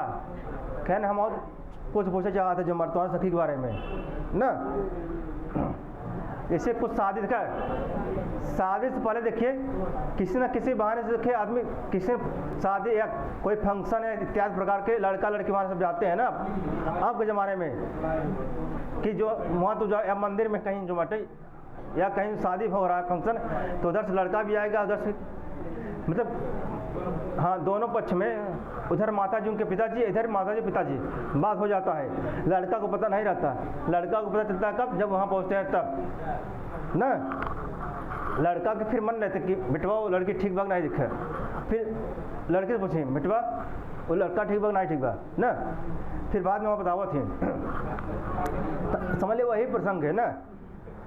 कहन हम और कुछ पूछना चाहा था जो मर्तवान सखी के बारे में ना। इसे कुछ साजिश का साजिश से पहले देखिए किसी न किसी बहाने से देखिए आदमी किसी शादी या कोई फंक्शन है इत्यादि प्रकार के लड़का लड़की वहाँ सब जाते हैं ना अब के ज़माने में कि जो वहाँ तो या मंदिर में कहीं जो मटे या कहीं शादी हो रहा है फंक्शन तो उधर से लड़का भी आएगा उधर से मतलब हाँ दोनों पक्ष में उधर माता जी उनके पिताजी इधर माता जी पिताजी बात हो जाता है। लड़का को पता नहीं रहता, लड़का को पता चलता है कब जब वहाँ पहुँचते हैं तब ना। लड़का के फिर मन रहते कि बेटवा वो लड़की ठीक भाग नहीं दिखे, फिर लड़के से पूछें बेटवा वो लड़का ठीक भाग नहीं ठीक भाग ना, फिर बाद में वहाँ बतावा थी समझ ले वही प्रसंग है ना।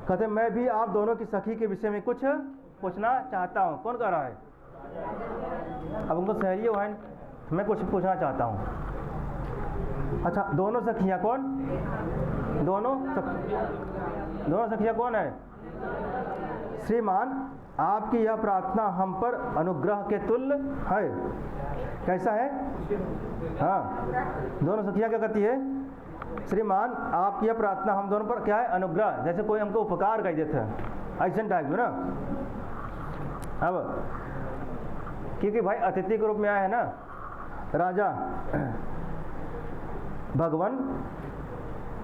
कहते मैं भी आप दोनों की सखी के विषय में कुछ पूछना चाहता हूँ। कौन कह रहा है? अब उनको सहेलिए हुआ है, मैं कुछ पूछना चाहता हूँ। अच्छा दोनों सखियाँ कौन? दोनों सखियाँ कौन है? श्रीमान आपकी यह प्रार्थना हम पर अनुग्रह के तुल्य है। कैसा है? हाँ दोनों सखियाँ क्या कहती है? श्रीमान आपकी यह प्रार्थना हम दोनों पर क्या है? अनुग्रह, जैसे कोई हमको उपकार कर देते हैं ऐसे टाइप में ना। अब क्योंकि भाई अतिथि के रूप में आया है ना राजा भगवान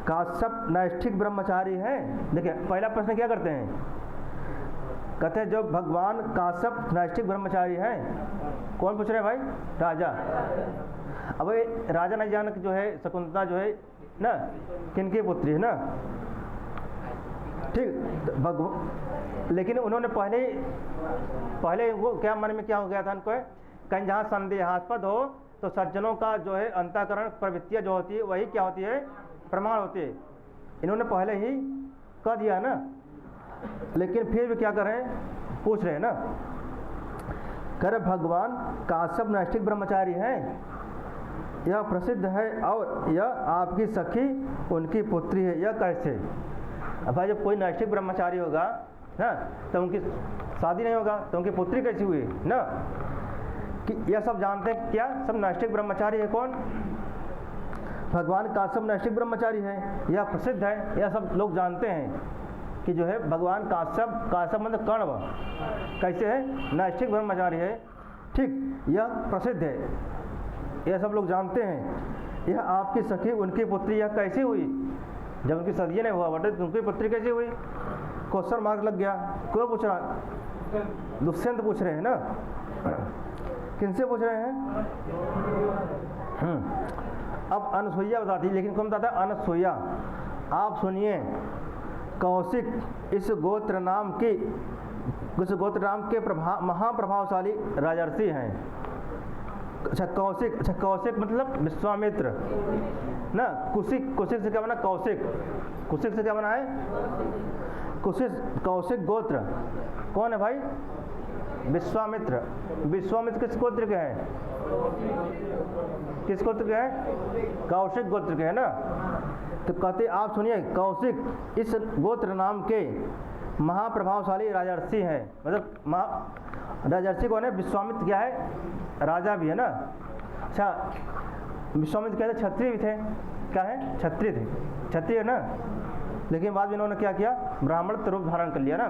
काश्यप नैष्ठिक ब्रह्मचारी है। देखिए पहला प्रश्न क्या करते हैं? कहते हैं जो भगवान काश्यप नैष्ठिक ब्रह्मचारी हैं। कौन पूछ रहे हैं भाई? राजा। अब ये राजा नहीं जान जो है शकुंतला जो है ना किनकी पुत्री है ना, ठीक। लेकिन उन्होंने पहले वो क्या मन में क्या हो गया था उनको, कहीं जहाँ संदेहास्पद हो तो सज्जनों का जो है अंतःकरण प्रवृत्तियाँ जो होती है वही क्या होती है? प्रमाण होती है। इन्होंने पहले ही कह दिया ना, लेकिन फिर भी क्या कर रहे हैं? पूछ रहे हैं ना। कर भगवान काश्यप नैष्ठिक ब्रह्मचारी हैं, यह प्रसिद्ध है और यह आपकी सखी उनकी पुत्री है, यह कैसे? अब भाई जब कोई नैष्ठिक ब्रह्मचारी होगा ना तो उनकी शादी नहीं होगा तो उनकी पुत्री कैसी हुई ना। कि यह सब जानते हैं क्या? सब नैष्ठिक ब्रह्मचारी है। कौन? भगवान काश्यप नैष्ठिक ब्रह्मचारी है, यह प्रसिद्ध है, यह सब लोग जानते हैं कि जो है भगवान काश्यप मतलब कण्व कैसे है? नैष्ठिक ब्रह्मचारी है, ठीक, यह प्रसिद्ध है, यह सब लोग जानते हैं। यह आपकी सखी उनकी पुत्री यह कैसे हुई? जब उनकी सदिया नहीं हुआ बटे उनकी पुत्री कैसे हुई? क्वेश्चन मार्क लग गया। कौन पूछ रहा? दुष्यंत पूछ रहे हैं ना। किनसे पूछ रहे हैं? अब अनसुईया बताती, लेकिन कौन बताता है? अनसुईया। आप सुनिए, कौशिक इस गोत्र नाम के महाप्रभावशाली राजर्षि हैं। अच्छा कौशिक मतलब विश्वामित्र ना। कुशिक से क्या बना? कुशिक से क्या बना है? कौशिक गोत्र कौन है भाई? विश्वामित्र किस गोत्र के हैं? किस गोत्र के हैं? कौशिक गोत्र के हैं ना। तो कहते आप सुनिए, कौशिक इस गोत्र नाम के महाप्रभावशाली राजर्षि हैं। मतलब राजर्षि कौन है? विश्वामित्र क्या है? राजा भी है ना। अच्छा विश्वामित्र क्या थे? क्षत्रिय भी थे। क्या है? क्षत्रिय थे, क्षत्रिय है ना। लेकिन बाद में इन्होंने क्या किया? ब्राह्मण रूप धारण कर लिया ना।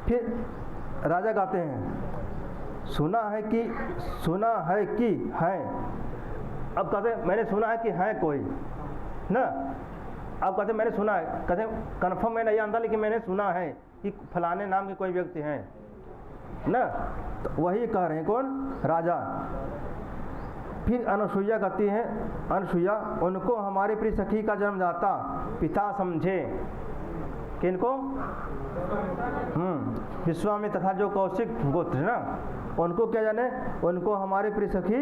फिर राजा कहते हैं सुना है कि हैं। अब कहते मैंने सुना है कि हैं कोई ना। अब कहते मैंने सुना है, कहते कन्फर्म मैं नहीं जानता लेकिन मैंने सुना है कि फलाने नाम के कोई व्यक्ति हैं ना। तो वही कह रहे हैं कौन? राजा। फिर अनुसुईया कहती हैं, अनुसुईया उनको हमारी प्रिय सखी का जन्मदाता पिता समझे। किनको? विश्वामित्र तथा जो कौशिक गोत्र ना, उनको क्या जाने? उनको हमारे प्रिय सखी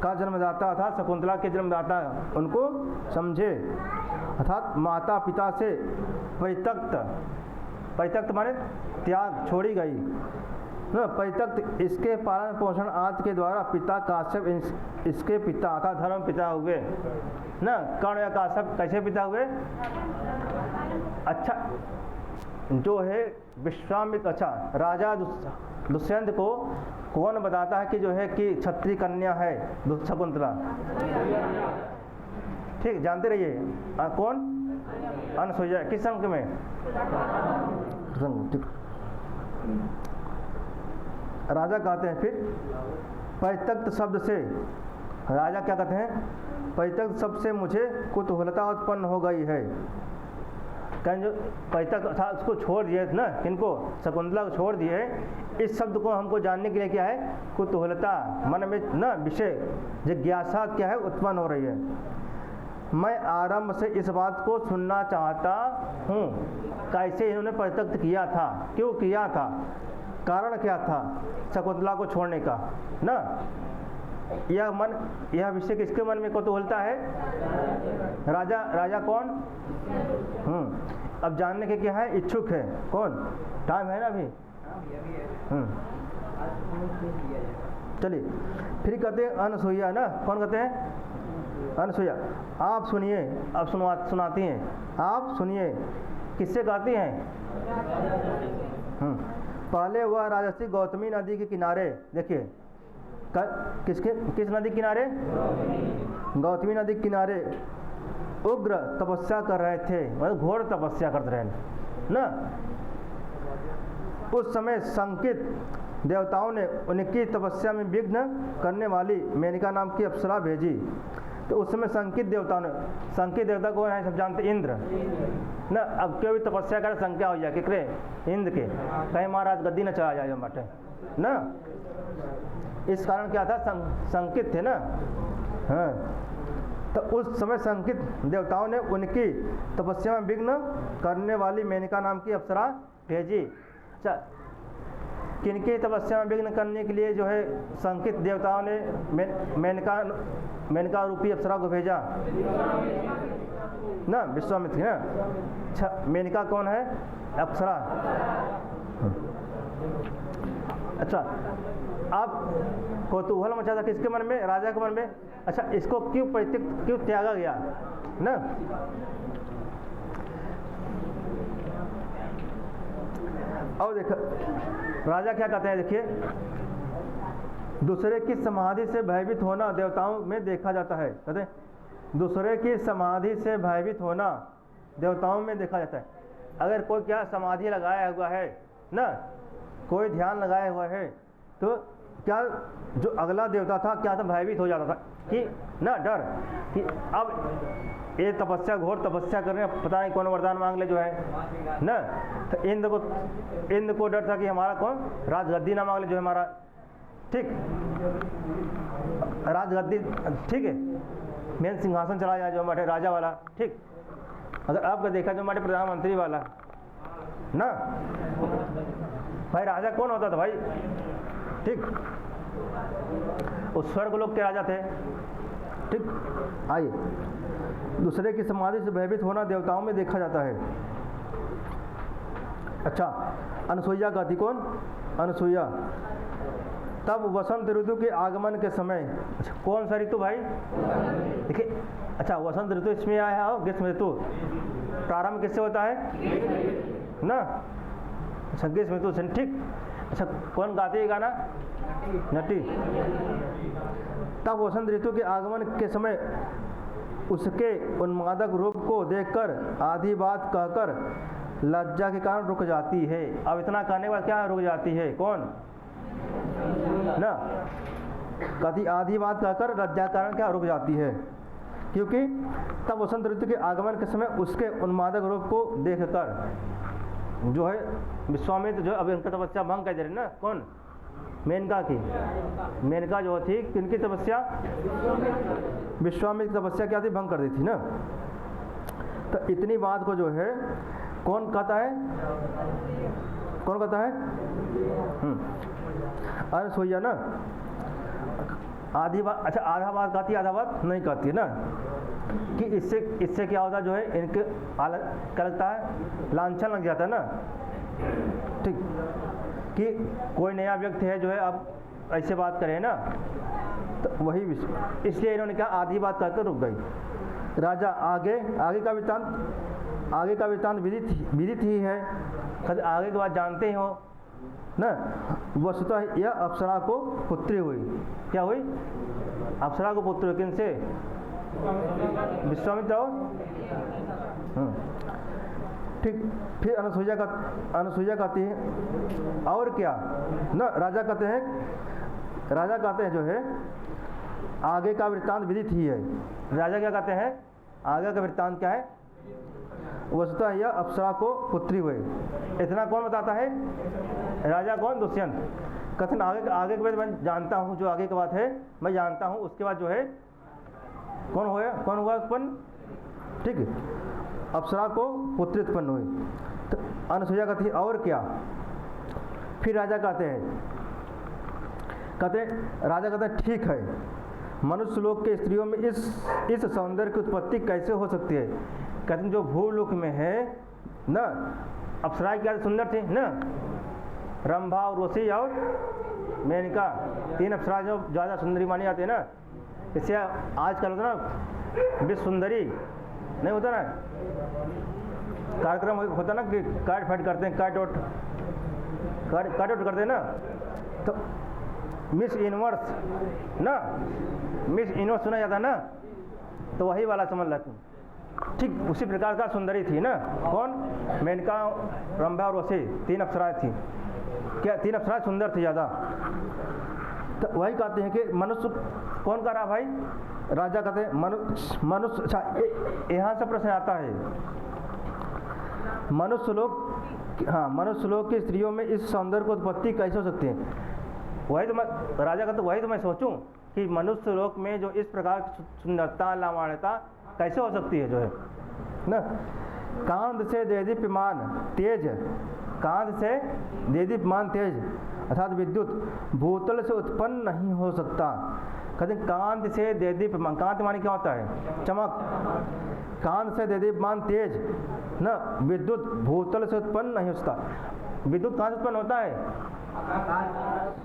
का जन्मदाता था, शकुंतला के जन्मदाता उनको समझे। अर्थात माता पिता से परित्यक्त माने त्याग, छोड़ी गई ना। परित्यक्त इसके पालन पोषण आदि के द्वारा पिता काश्यप इसके पिता अर्थात धर्म पिता हुए ना। कर्ण या काश्यप कैसे पिता हुए? अच्छा जो है विश्वामित्र, अच्छा राजा दुष्यंत को कौन बताता है कि जो है कि क्षत्रिय कन्या है शकुंतला? ठीक, जानते रहिए। कौन? अनसुईया। किस अंक में? ठीक। राजा कहते हैं फिर परित्यक्त शब्द से, राजा क्या कहते हैं? परित्यक्त शब्द से मुझे कुतूहलता उत्पन्न हो गई है। कहीं जो परित्यक्त था उसको छोड़ दिए ना, किनको? शकुंतला को छोड़ दिए। इस शब्द को हमको जानने के लिए क्या है? कुतूहलता, मन में ना विषय जिज्ञासा क्या है उत्पन्न हो रही है। मैं आरंभ से इस बात को सुनना चाहता हूँ, कैसे इन्होंने परित्यक्त किया था, क्यों किया था, कारण क्या था शकुंतला को छोड़ने का ना। यह विषय किसके मन में कुतूहलता है? राजा कौन? अब जानने के क्या है? इच्छुक है। कौन? टाइम है ना अभी? चलिए फिर कहते हैं अनसुईया ना। कौन कहते हैं? अनसुईया। आप सुनिए, अब सुनाती हैं। आप सुनिए, किससे गाती हैं? पहले वह राजसी गौतमी नदी के किनारे, देखिए किस नदी किनारे? गौतमी नदी के किनारे उग्र तपस्या कर रहे थे, मतलब घोर तपस्या करते रहे ना। उस समय संकित देवताओं ने उनकी तपस्या में विघ्न करने वाली मेनका नाम की अप्सरा भेजी। तो उस समय संकित देवता कौन है? सब जानते, इंद्र ना। अब क्यों भी तपस्या करे, संख्या हो जाए किकरे? इंद्र के, कहीं महाराज गद्दी न चला जाए बाटे ना। इस कारण क्या था? संकित थे ना। हाँ, तो उस समय संकित देवताओं ने उनकी तपस्या में विघ्न करने वाली मेनका नाम की अप्सरा भेजी। अच्छा, किनकी तपस्या में विघ्न करने के लिए जो है संकित देवताओं ने मेनका रूपी अप्सरा को भेजा ना? विश्वामित्र ना। अच्छा, मेनका कौन है? अप्सरा। अच्छा, अब कौतूहल मचा था किसके मन में? राजा के मन में। अच्छा, इसको क्यों त्यागा गया ना? और देखो राजा क्या कहते हैं, देखिए, दूसरे की समाधि से भयभीत होना देवताओं में देखा जाता है। कहते हैं दूसरे की समाधि से भयभीत होना देवताओं में देखा जाता है। अगर कोई क्या समाधि लगाया हुआ है ना, कोई ध्यान लगाया हुआ है, तो क्या जो अगला देवता था क्या था? भयभीत हो जाता था कि ना, डर कि अब ये तपस्या, घोर तपस्या कर रहे हैं, पता नहीं कौन वरदान मांग ले जो है ना। तो इंद्र को डर था कि हमारा कौन राजगद्दी ना मांग ले जो है हमारा, ठीक, राजगद्दी, ठीक है, मेन सिंहासन चला जाए जो हमारे राजा वाला, ठीक। अगर आपका देखा जो हमारे प्रधानमंत्री वाला ना, भाई राजा कौन होता था भाई? ठीक, उस स्वर्ग लोक के राजा थे, ठीक। आइए, दूसरे की समाधि से भयभीत होना देवताओं में देखा जाता है। अच्छा, अनसुईया का थी कौन? अनसुईया। तब वसंत ऋतु के आगमन के समय, अच्छा कौन सा ऋतु भाई? देखिए, अच्छा वसंत ऋतु इसमें आया हो, ग्रीष्म ऋतु प्रारंभ किससे होता है ना? अच्छा, ग्रीष्म ऋतु से, ठीक। अच्छा, कौन गाते है गाना? नटी। तब वसंत ऋतु के आगमन के समय उसके उन्मादक रूप को देखकर आधी बात कहकर लज्जा के कारण रुक जाती है। अब इतना कहने के बाद क्या रुक जाती है? कौन ना? कभी आधी बात कहकर लज्जा के कारण क्या रुक जाती है? क्योंकि तब वसंत ऋतु के आगमन के समय उसके उन्मादक रूप को देखकर जो है विश्वामित्र जो अभी उनका तपस्या भंग कर दे रहे ना, कौन? मेनका की। मेनका जो थी किनकी तपस्या? विश्वामित्र की तपस्या क्या थी? भंग कर दी थी ना। तो इतनी बात को जो है कौन कहता है? कौन कहता है? अनसुईया ना। आधी बात, अच्छा आधा बात कहती है, आधा बात नहीं कहती ना, कि इससे क्या होता जो है इनके क्या लगता है? लांछन लग जाता है ना, ठीक, कि कोई नया व्यक्ति है जो है अब ऐसे बात करे ना, तो वही विषय, इसलिए इन्होंने क्या आधी बात कहकर रुक गई। राजा आगे का वृत्तांत विदित ही है, आगे की बात जानते ही हो ना। वस्तुतः यह अप्सरा को पुत्री हुई, क्या हुई? अप्सरा को पुत्र हुई, किनसे? विश्वामित्र और ठीक। फिर अनुसुईया कहती है और क्या ना, राजा कहते हैं जो है आगे का वृत्तांत विदित ही है। राजा क्या कहते हैं, आगे का वृत्तांत क्या है, वस्तुतः यह अप्सरा को पुत्री हुए। इतना कौन बताता है, राजा कौन, दुष्यंत। कथन आगे के बाद मैं जानता हूँ, जो आगे की बात है मैं जानता हूँ, उसके बाद जो है कौन हुआ उत्पन्न, ठीक है, अप्सरा को पुत्री उत्पन्न हुई। तो अनुसुईया कहती है और क्या। फिर राजा कहते हैं ठीक है, मनुष्य लोक के स्त्रियों में इस सौंदर्य की उत्पत्ति कैसे हो सकती है। कहते हैं जो भूलोक में है ना, अप्सरा क्या सुंदर थी ना, रंभा, उर्वशी और मेनका, 3 अप्सरा जो ज़्यादा सुंदरी मानी जाती है ना। इससे आजकल होता ना विश्व सुंदरी नहीं होता ना, कार्यक्रम होता ना कि काट फाट करते हैं, काट आउट करते हैं ना, तो मिस यूनिवर्स ना, मिस यूनिवर्स सुना जाता है ना, तो वही वाला समझ ला तुम। ठीक उसी प्रकार का सुंदरी थी ना, कौन, मेनका, रंभा और उर्वशी, 3 अप्सराएं थी। क्या 3 अप्सराएं सुंदर थी ज़्यादा। तो वही कहते हैं कि मनुष्य कौन कर रहा भाई, राजा कहते हैं मनुष्य। अच्छा यहाँ से प्रश्न आता है, मनुष्य लोग की स्त्रियों में इस सौंदर्य को उत्पत्ति कैसे हो सकती है। वही तो मैं, राजा कहते वही तो मैं सोचूं कि मनुष्य लोक में जो इस प्रकार की सुंदरता, लावण्यता कैसे हो सकती है जो है ना। कांध से देदीप्यमान तेज अर्थात विद्युत भूतल से उत्पन्न नहीं हो सकता। कहते कांत से देदीप्यमान, कांत माने क्या होता है, चमक, कांत से देदीप्यमान तेज ना, विद्युत भूतल से उत्पन्न नहीं हो सकता। विद्युत कहाँ से उत्पन्न होता है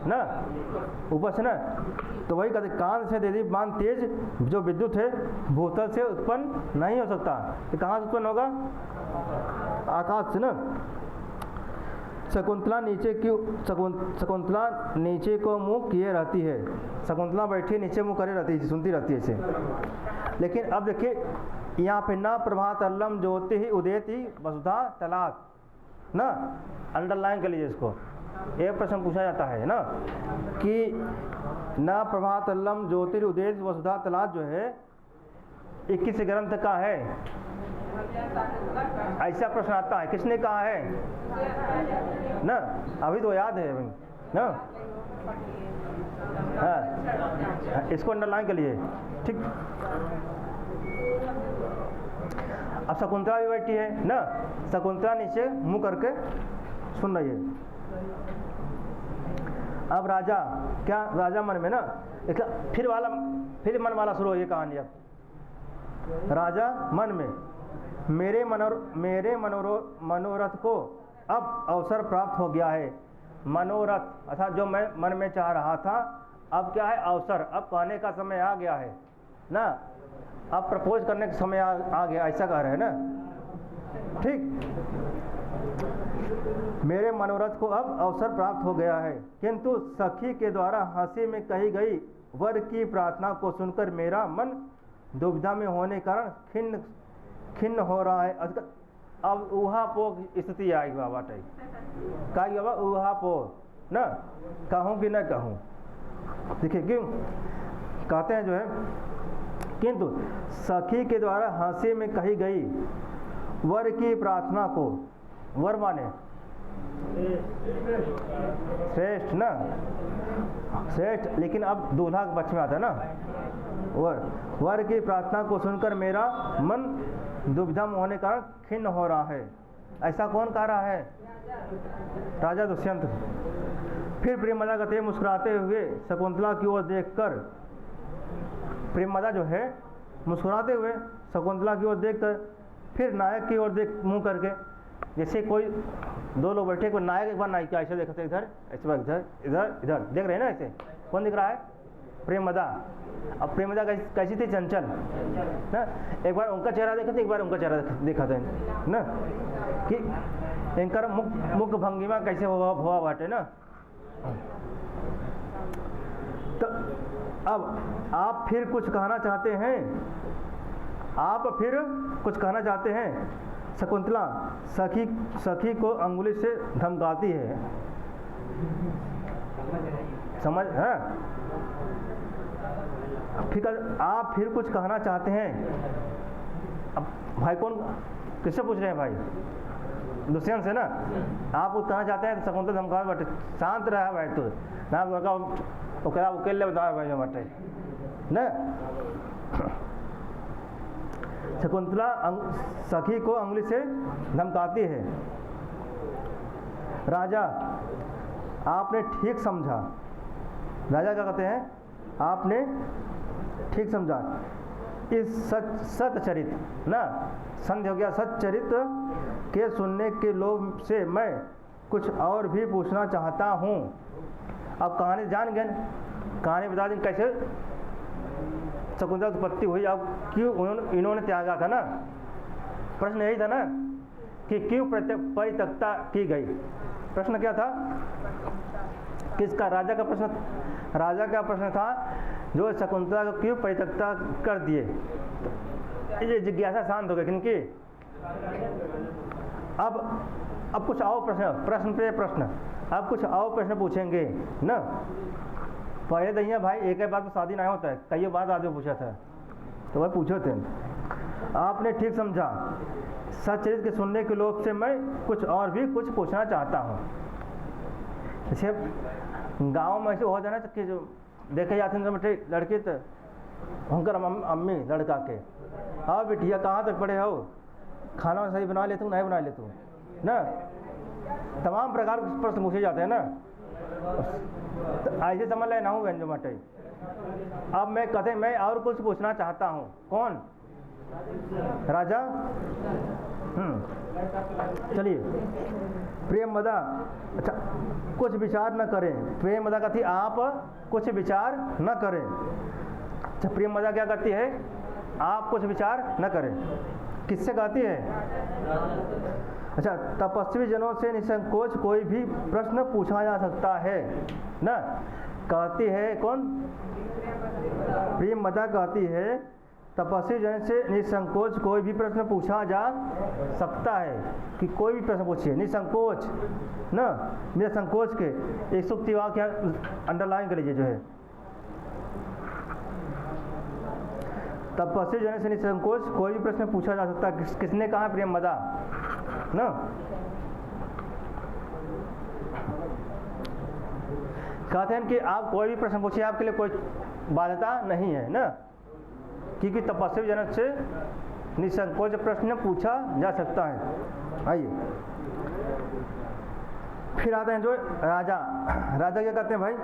ना, ऊपर से ना। तो वही कहते कांत से देदीप्यमान तेज जो विद्युत है भूतल से उत्पन्न नहीं हो सकता। तो कहाँ से उत्पन्न होगा, आकाश से ना। शकुंतला नीचे को मुंह किए रहती है, शकुंतला बैठी नीचे मुंह करे रहती है, सुनती रहती है इसे। लेकिन अब देखिए यहाँ पे ना प्रभातल्लम ज्योति ही उदेति वसुधा तलात ना, अंडरलाइन कर लीजिए इसको। एक प्रश्न पूछा जाता है ना कि ना प्रभातल्लम ज्योति उदेति वसुधा तलात जो है 21 ग्रंथ का है, ऐसा प्रश्न आता है, किसने कहा है ना, अभी तो याद है ना। हाँ इसको अंडरलाइन कर लिए, ठीक। अब शकुंतला भी बैठी है ना, शकुंतला नीचे मुंह करके सुन रही है। अब राजा मन में ना, फिर मन वाला शुरू हो ये कहानी। अब राजा मन में मेरे मनोरथ को अब अवसर प्राप्त हो गया है। मनोरथ अर्थात जो मैं मन में चाह रहा था, अब क्या है, अवसर, अब कहने का समय आ गया है ना, अब प्रपोज करने का समय आ गया, ऐसा कह रहे हैं ना, ठीक। मेरे मनोरथ को अब अवसर प्राप्त हो गया है, किंतु सखी के द्वारा हंसी में कही गई वर की प्रार्थना को सुनकर मेरा मन दुविधा में होने के कारण खिन्न हो रहा है। अब ऊहापोह स्थिति आएगी बाबा टाइप का, बाबा ऊहापोह ना, कहूँ कि न कहूँ। देखिए क्यों कहते हैं जो है, किंतु सखी के द्वारा हंसी में कही गई वर की प्रार्थना को, वर माने श्रेष्ठ ना, श्रेष्ठ, लेकिन अब दूल्हा के पक्ष में आता है ना, वर की प्रार्थना को सुनकर मेरा मन दुविधा में होने के कारण खिन्न हो रहा है। ऐसा कौन कह रहा है, राजा दुष्यंत। फिर प्रेमदा कहते मुस्कुराते हुए शकुंतला की ओर देखकर, प्रेमदा जो है मुस्कुराते हुए शकुंतला की ओर देखकर, फिर नायक की ओर देख मुंह करके, जैसे कोई दो लोग बैठे, कोई नायक एक बार नायिका ऐसे देखते इधर, ऐसे बार इधर इधर इधर देख रहे हैं ना, ऐसे कौन दिख रहा है, प्रेमदा। अब प्रेमदा कैसी थी, चंचल ना, एक बार उनका चेहरा देखा था, एक बार उनका चेहरा देखा था ना, कि इनका मुख भंगिमा कैसे हुआ बाटे ना। तो अब आप फिर कुछ कहना चाहते हैं, आप फिर कुछ कहना चाहते हैं। शकुंतला सखी को अंगुली से धमकाती है। समझ है? आप फिर कुछ कहना चाहते हैं। अब भाई कौन किससे पूछ रहे हैं? भाई दुष्यंत से ना। आप कुछ कहना चाहते हैं तो शकुंतला धमका बटे शांत रहा भाई तू ना ओकरा उकेले बता भाई बटे न। शकुंतला सखी को अंगुली से धमकाती है। राजा आपने ठीक समझा। राजा क्या कहते हैं? आपने ठीक समझा। इस सच्चरित ना संधि हो गया, सच्चरित के सुनने के लोभ से मैं कुछ और भी पूछना चाहता हूँ। अब कहानी जान गए, कहानी बता दें कैसे शकुंतला की उत्पत्ति हुई, अब क्यों इन्होंने त्यागा था ना। प्रश्न यही था ना कि क्यों परित्यक्ता की गई। प्रश्न क्या था? किसका? राजा का प्रश्न। राजा का प्रश्न था जो शकुंतला को क्यों परित्यक्ता कर दिए। ये जिज्ञासा शांत हो गई किनकी? अब कुछ और प्रश्न पे प्रश्न, अब कुछ और प्रश्न पूछेंगे ना। पहले दैया भाई एक ही बात में शादी नहीं होता है, कई बात आदमी पूछा था तो वह पूछो थे। आपने ठीक समझा। सच्चरित के सुनने के लोभ से मैं कुछ और भी कुछ पूछना चाहता हूँ। जैसे गांव में ऐसे हो जाना कि जो देखे जाते हैं बेटे लड़के तो उनकर अम्मी लड़का के, हाँ बिटिया कहाँ तक पढ़े हो, खाना सही बना लेते नहीं बना लेते ना। तमाम प्रकार के प्रश्न पूछे जाते हैं ना। तो ऐसे समझ लेना हूँ व्यंजो मटे। अब मैं कहते मैं और कुछ पूछना चाहता हूँ। कौन? राजा। चलिए प्रेमदा। अच्छा कुछ विचार न करें। प्रेमदा कहती आप कुछ विचार न करें। अच्छा प्रेमदा क्या कहती है? आप कुछ विचार न करें। किससे कहती है? अच्छा तपस्वी जनों से निसंकोच कोई भी प्रश्न पूछा जा सकता है ना। कहती है कौन? प्रेमदा कहती है तपस्वी जन से निसंकोच कोई भी प्रश्न पूछा जा सकता है कि कोई भी प्रश्न पूछिए निसंकोच ना, मेरे संकोच के। एक सूक्ति वाक्य अंडरलाइन कर लीजिए जो है, तपस्वी जन से निसंकोच कोई भी प्रश्न पूछा जा सकता है। किसने कहा? प्रेमदा ना। कहते हैं कि आप कोई भी प्रश्न पूछिए, आपके लिए कोई बाध्यता नहीं है ना, क्योंकि तपस्वी जनक से निसंकोच प्रश्न पूछा जा सकता है। आइए फिर आते हैं जो राजा। राजा क्या कहते हैं? भाई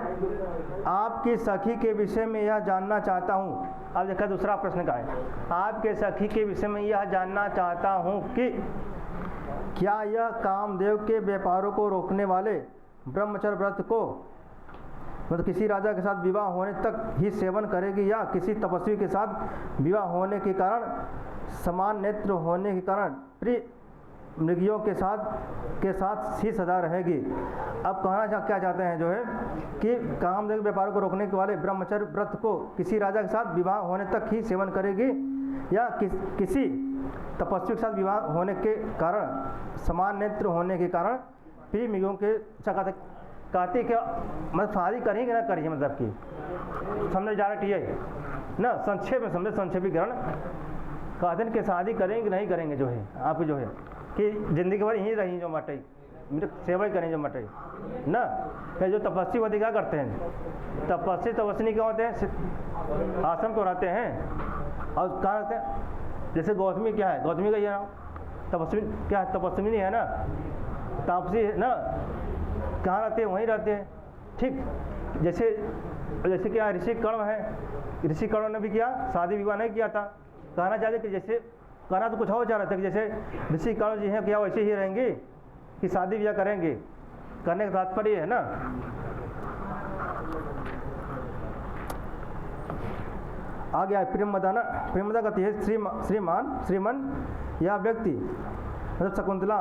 आपकी सखी के विषय में यह जानना चाहता हूँ। अब देखा दूसरा प्रश्न का है, आपके सखी के विषय में यह जानना चाहता हूँ कि क्या यह कामदेव के व्यापारों को रोकने वाले ब्रह्मचर्य व्रत को मतलब किसी राजा के साथ विवाह होने तक ही सेवन करेगी, या किसी तपस्वी के साथ विवाह होने के कारण समान नेत्र होने के कारण प्रिय मृगियों के साथ ही सदा रहेगी। अब कहना क्या चाहते हैं जो है कि कामदेव के व्यापारों को रोकने के वाले ब्रह्मचर्य व्रत को किसी राजा के साथ विवाह होने तक ही सेवन करेगी, या किसी तपस्वी के साथ विवाह होने के कारण समान नेत्र होने के कारण प्रिय मृगियों के कहती क्या मतलब शादी करेंगे ना करिए, मतलब कि समझ जा रही है ना। संक्षेप में समझे, संक्षेपीकरण कहते हैं कि शादी करेंगे नहीं करेंगे जो है आपकी जो है कि ज़िंदगी भर यहीं रही जो मटई मेरे सेवा ही करें जो मटई ना। जो तपस्वी होते क्या करते हैं? तपस्वी क्या होते हैं? आश्रम तो रहते हैं और कहाँ रहते हैं? जैसे गौतमी क्या है? गौतमी का ये तपस्वी क्या है? तपस्वी नहीं है ना, तापसी है ना। कहाँ रहते हैं? वहीं रहते हैं। ठीक जैसे क्या ऋषि कर्ण है, ऋषि कर्ण ने भी क्या शादी विवाह नहीं किया था। कहना चाहते कि जैसे कहना तो कुछ और चाह रहे थे कि जैसे ऋषि कर्ण जी हैं क्या वैसे ही रहेंगे कि शादी ब्याह करेंगे, करने का तात्पर्य है ना। आ गया प्रेमदा ना। प्रेमदा कहती है श्रीमान यह व्यक्ति मतलब शकुंतला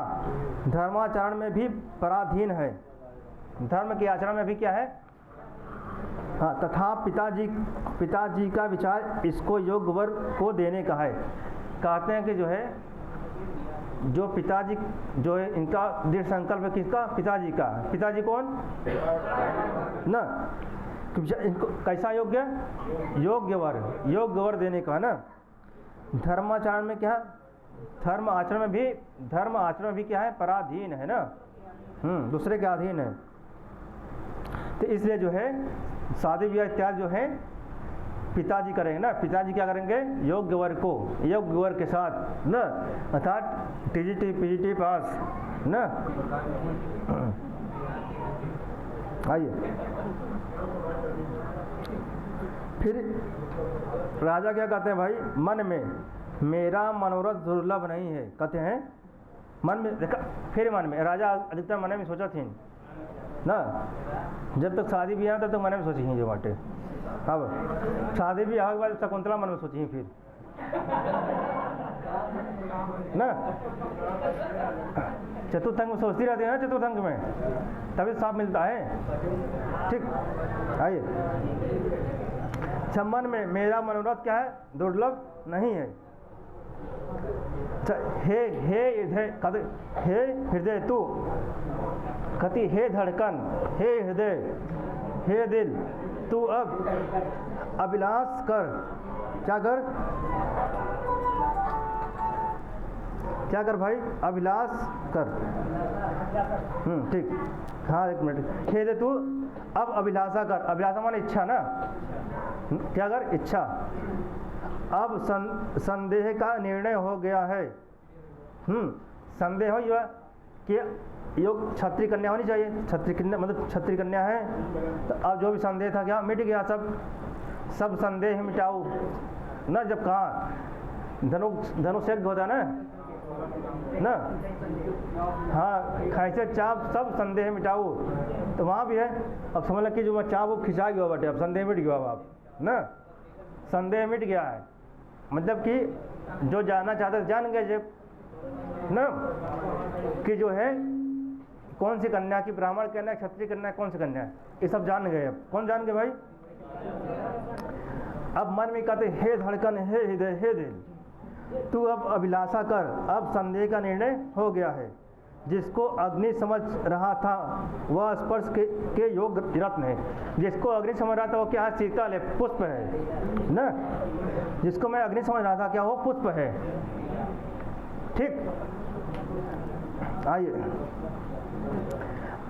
धर्माचरण में भी पराधीन है। धर्म के आचरण में भी क्या है? हाँ, तथा पिताजी का विचार इसको योग्य वर को देने का है। कहते हैं कि जो है जो पिताजी जो है इनका दृढ़ संकल्प है, किसका? पिताजी का। पिताजी कौन ना? इनको कैसा योग्य? योग्य वर देने का है ना। धर्माचरण में क्या है? धर्म आचरण भी क्या है? पराधीन है ना, दूसरे के अधीन है। तो इसलिए जो है शादी ब्याह इत्यादि जो है पिताजी करेंगे ना। पिताजी क्या करेंगे? योग्य वर के साथ ना, अर्थात टीजीटी पीजीटी पास ना। आइए फिर राजा क्या कहते हैं भाई? मन में मेरा मनोरथ दुर्लभ नहीं है, कहते हैं मन में। देखा फिर मन में, राजा अधिकतर मन में सोचा थी ना, जब तक शादी ब्याह तब तक मन में सोची जो बाटे। अब शादी ब्याह के बाद शकुंतला मन में सोची फिर ना, चतुर्थंग में सोचती रहती है ना, चतुर्थंग में तभी साफ मिलता है। ठीक, आइए मन में मेरा मनोरथ क्या है? दुर्लभ नहीं है। हे हृदय तू, कति हे धड़कन, हे हृदय, हे दिल, तू अब अभिलाष कर। क्या कर भाई? अभिलाष कर। ठीक, हाँ एक मिनट। हे दे तू अब अभिलाषा कर। अभिलाषा माने इच्छा ना। क्या कर? इच्छा। अब संदेह का निर्णय हो गया है। संदेह हो कि योग क्षत्रिय कन्या होनी चाहिए। क्षत्रिय कन्या मतलब क्षत्रिय कन्या है, तो अब जो भी संदेह था क्या मिट गया? सब संदेह मिटाओ ना। जब कहाँ धनुष यज्ञ होता है ना, हाँ, खैसे चाप सब संदेह मिटाओ, तो वहाँ भी है। अब समझ लग कि जो चाप वो खिंचा गया बटे, अब संदेह मिट गया। अब ना संदेह मिट गया है, मतलब कि जो जानना चाहते जान गए जब ना, कि जो है कौन सी कन्या की, ब्राह्मण कन्या, क्षत्रिय कन्या, कौन सी कन्या है, ये सब जान गए। अब कौन जान गए भाई? अब मन में कहते हे धड़कन, हे हृदय, हे दिल, तू अब अभिलाषा कर। अब संदेह का निर्णय हो गया है। जिसको अग्नि समझ रहा था वह स्पर्श के योग्य रत्न है। जिसको अग्नि समझ रहा था वो क्या है? शीतल है, पुष्प है ना। जिसको मैं अग्नि समझ रहा था क्या? वो पुष्प है। ठीक, आइए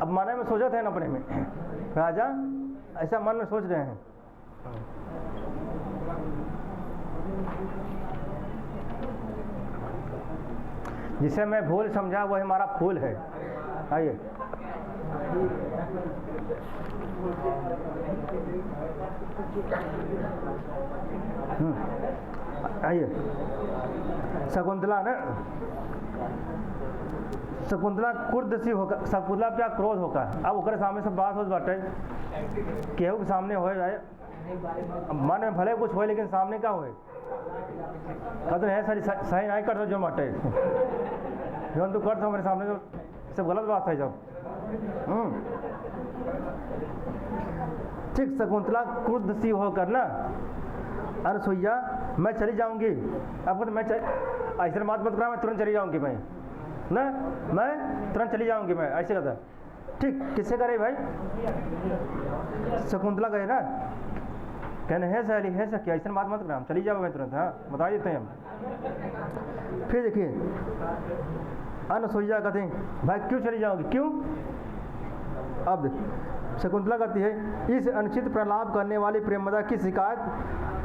अब मन में सोचा था ना अपने में, राजा ऐसा मन में सोच रहे हैं। जिसे मैं भूल समझा वही हमारा फूल है। आइए आइए शकुंतला ना, शकुंतला क्रुद्ध सी होकर, शकुंतला क्या क्रोध होकर, अब ओकरे सामने सब बात हो बाटे, केहू के सामने हो जाए, मन में भले कुछ हो लेकिन सामने क्या होए, कहते हैं सही नहीं कर जो बाटे, जो तू कर हमारे सामने, जो सब गलत बात है जब। ठीक, शकुंतला क्रुद्ध सी होकर ना, अनसुईया मैं चली जाऊंगी। आपको तो मैं ऐसे बात मत करा, मैं तुरंत चली जाऊंगी मैं ना, मैं तुरंत चली जाऊंगी मैं, ऐसे कहता। ठीक, किससे करे भाई? शकुंतला कहे ना, कहने है सहेली है सखी, ऐसे बात मत करा, हम चली जाओ मैं तुरंत। हाँ बता देते हैं हम। फिर देखिए अनसुईया कहते हैं भाई क्यों चली जाओगी, क्यों? अब शकुंतला कहती है इस अनुचित प्रलाप करने वाली प्रेमदा की शिकायत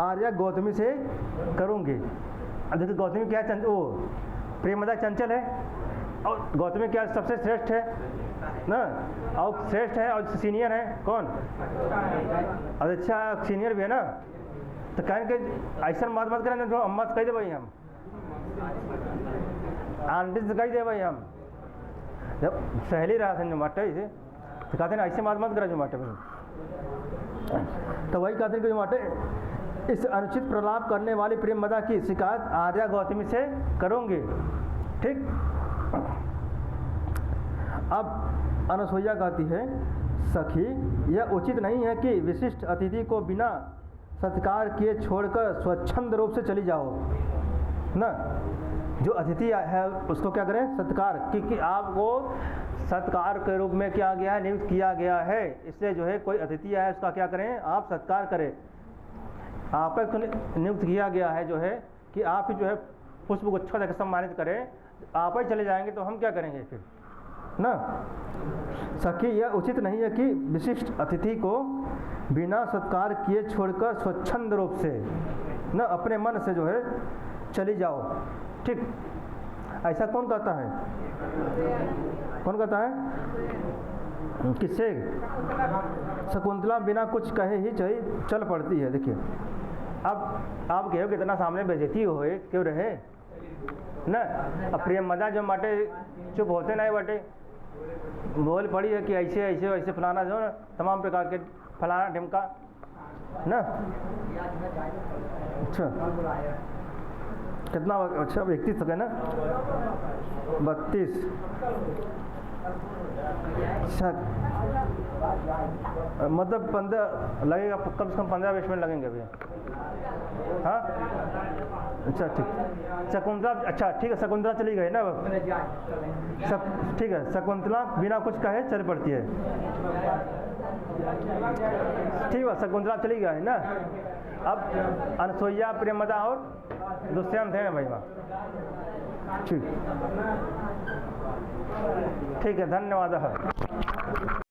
आर्या गौतमी से करूंगी। अब देखिए गौतमी क्या वो प्रेमदा चंचल है और गौतमी क्या सबसे श्रेष्ठ है ना, और श्रेष्ठ है और सीनियर है कौन? और अच्छा सीनियर भी है ना, तो कहें कि ऐसा बात मत करें जो अम्मा से कह दे भाई, हम आंटी से कह दे भाई, हम जब सहेली रहा था जो माटे से, तो कहते हैं ऐसे बात मत करा जो माटे में, तो वही कहते हैं कि जो माटे इस अनुचित प्रलाप करने वाली प्रेमदा की शिकायत आर्या गौतमी से करूंगी। ठीक, अब अनसुईया कहती है सखी, यह उचित नहीं है कि विशिष्ट अतिथि को बिना सत्कार किए छोड़कर स्वच्छंद रूप से चली जाओ ना। जो अतिथि है उसको क्या करें, सत्कार, क्योंकि आपको सत्कार के रूप में क्या गया है, नियुक्त किया गया है। इसलिए जो है कोई अतिथि आया उसका क्या करें, आप सत्कार करें। आपको नियुक्त किया गया है जो है कि आप ही जो है पुष्प गुच्छा देकर सम्मानित करें। आप ही चले जाएंगे तो हम क्या करेंगे फिर ना। सखी, यह उचित नहीं है कि विशिष्ट अतिथि को बिना सत्कार किए छोड़कर स्वच्छंद रूप से न अपने मन से जो है चली जाओ। ठीक, ऐसा कौन कहता है, कौन कहता है, किससे? शकुंतला बिना कुछ कहे ही चल पड़ती है। देखिए, अब आप कहो कितना सामने बेइज्जती होए क्यों रहे ना। अब प्रेमदा जो बाटे चुप होते नहीं बाटे, बोल पड़ी है कि ऐसे ऐसे ऐसे फलाना जो ना तमाम प्रकार के फलाना ढिमका ना। अच्छा, कितना, अच्छा 31 तक है ना, 32 मतलब 15 लगेगा, कम से कम 15-20 मिनट लगेंगे भैया। हाँ अच्छा ठीक, शकुंतला, अच्छा ठीक है, शकुंतला चली गई ना। ठीक है, शकुंतला बिना कुछ कहे चल पड़ती है। ठीक है, शकुंतला चली गई ना। अब अनसुईया, प्रेमदा और दुष्यंत है ना भाई वहाँ। ठीक, ठीक है, धन्यवाद।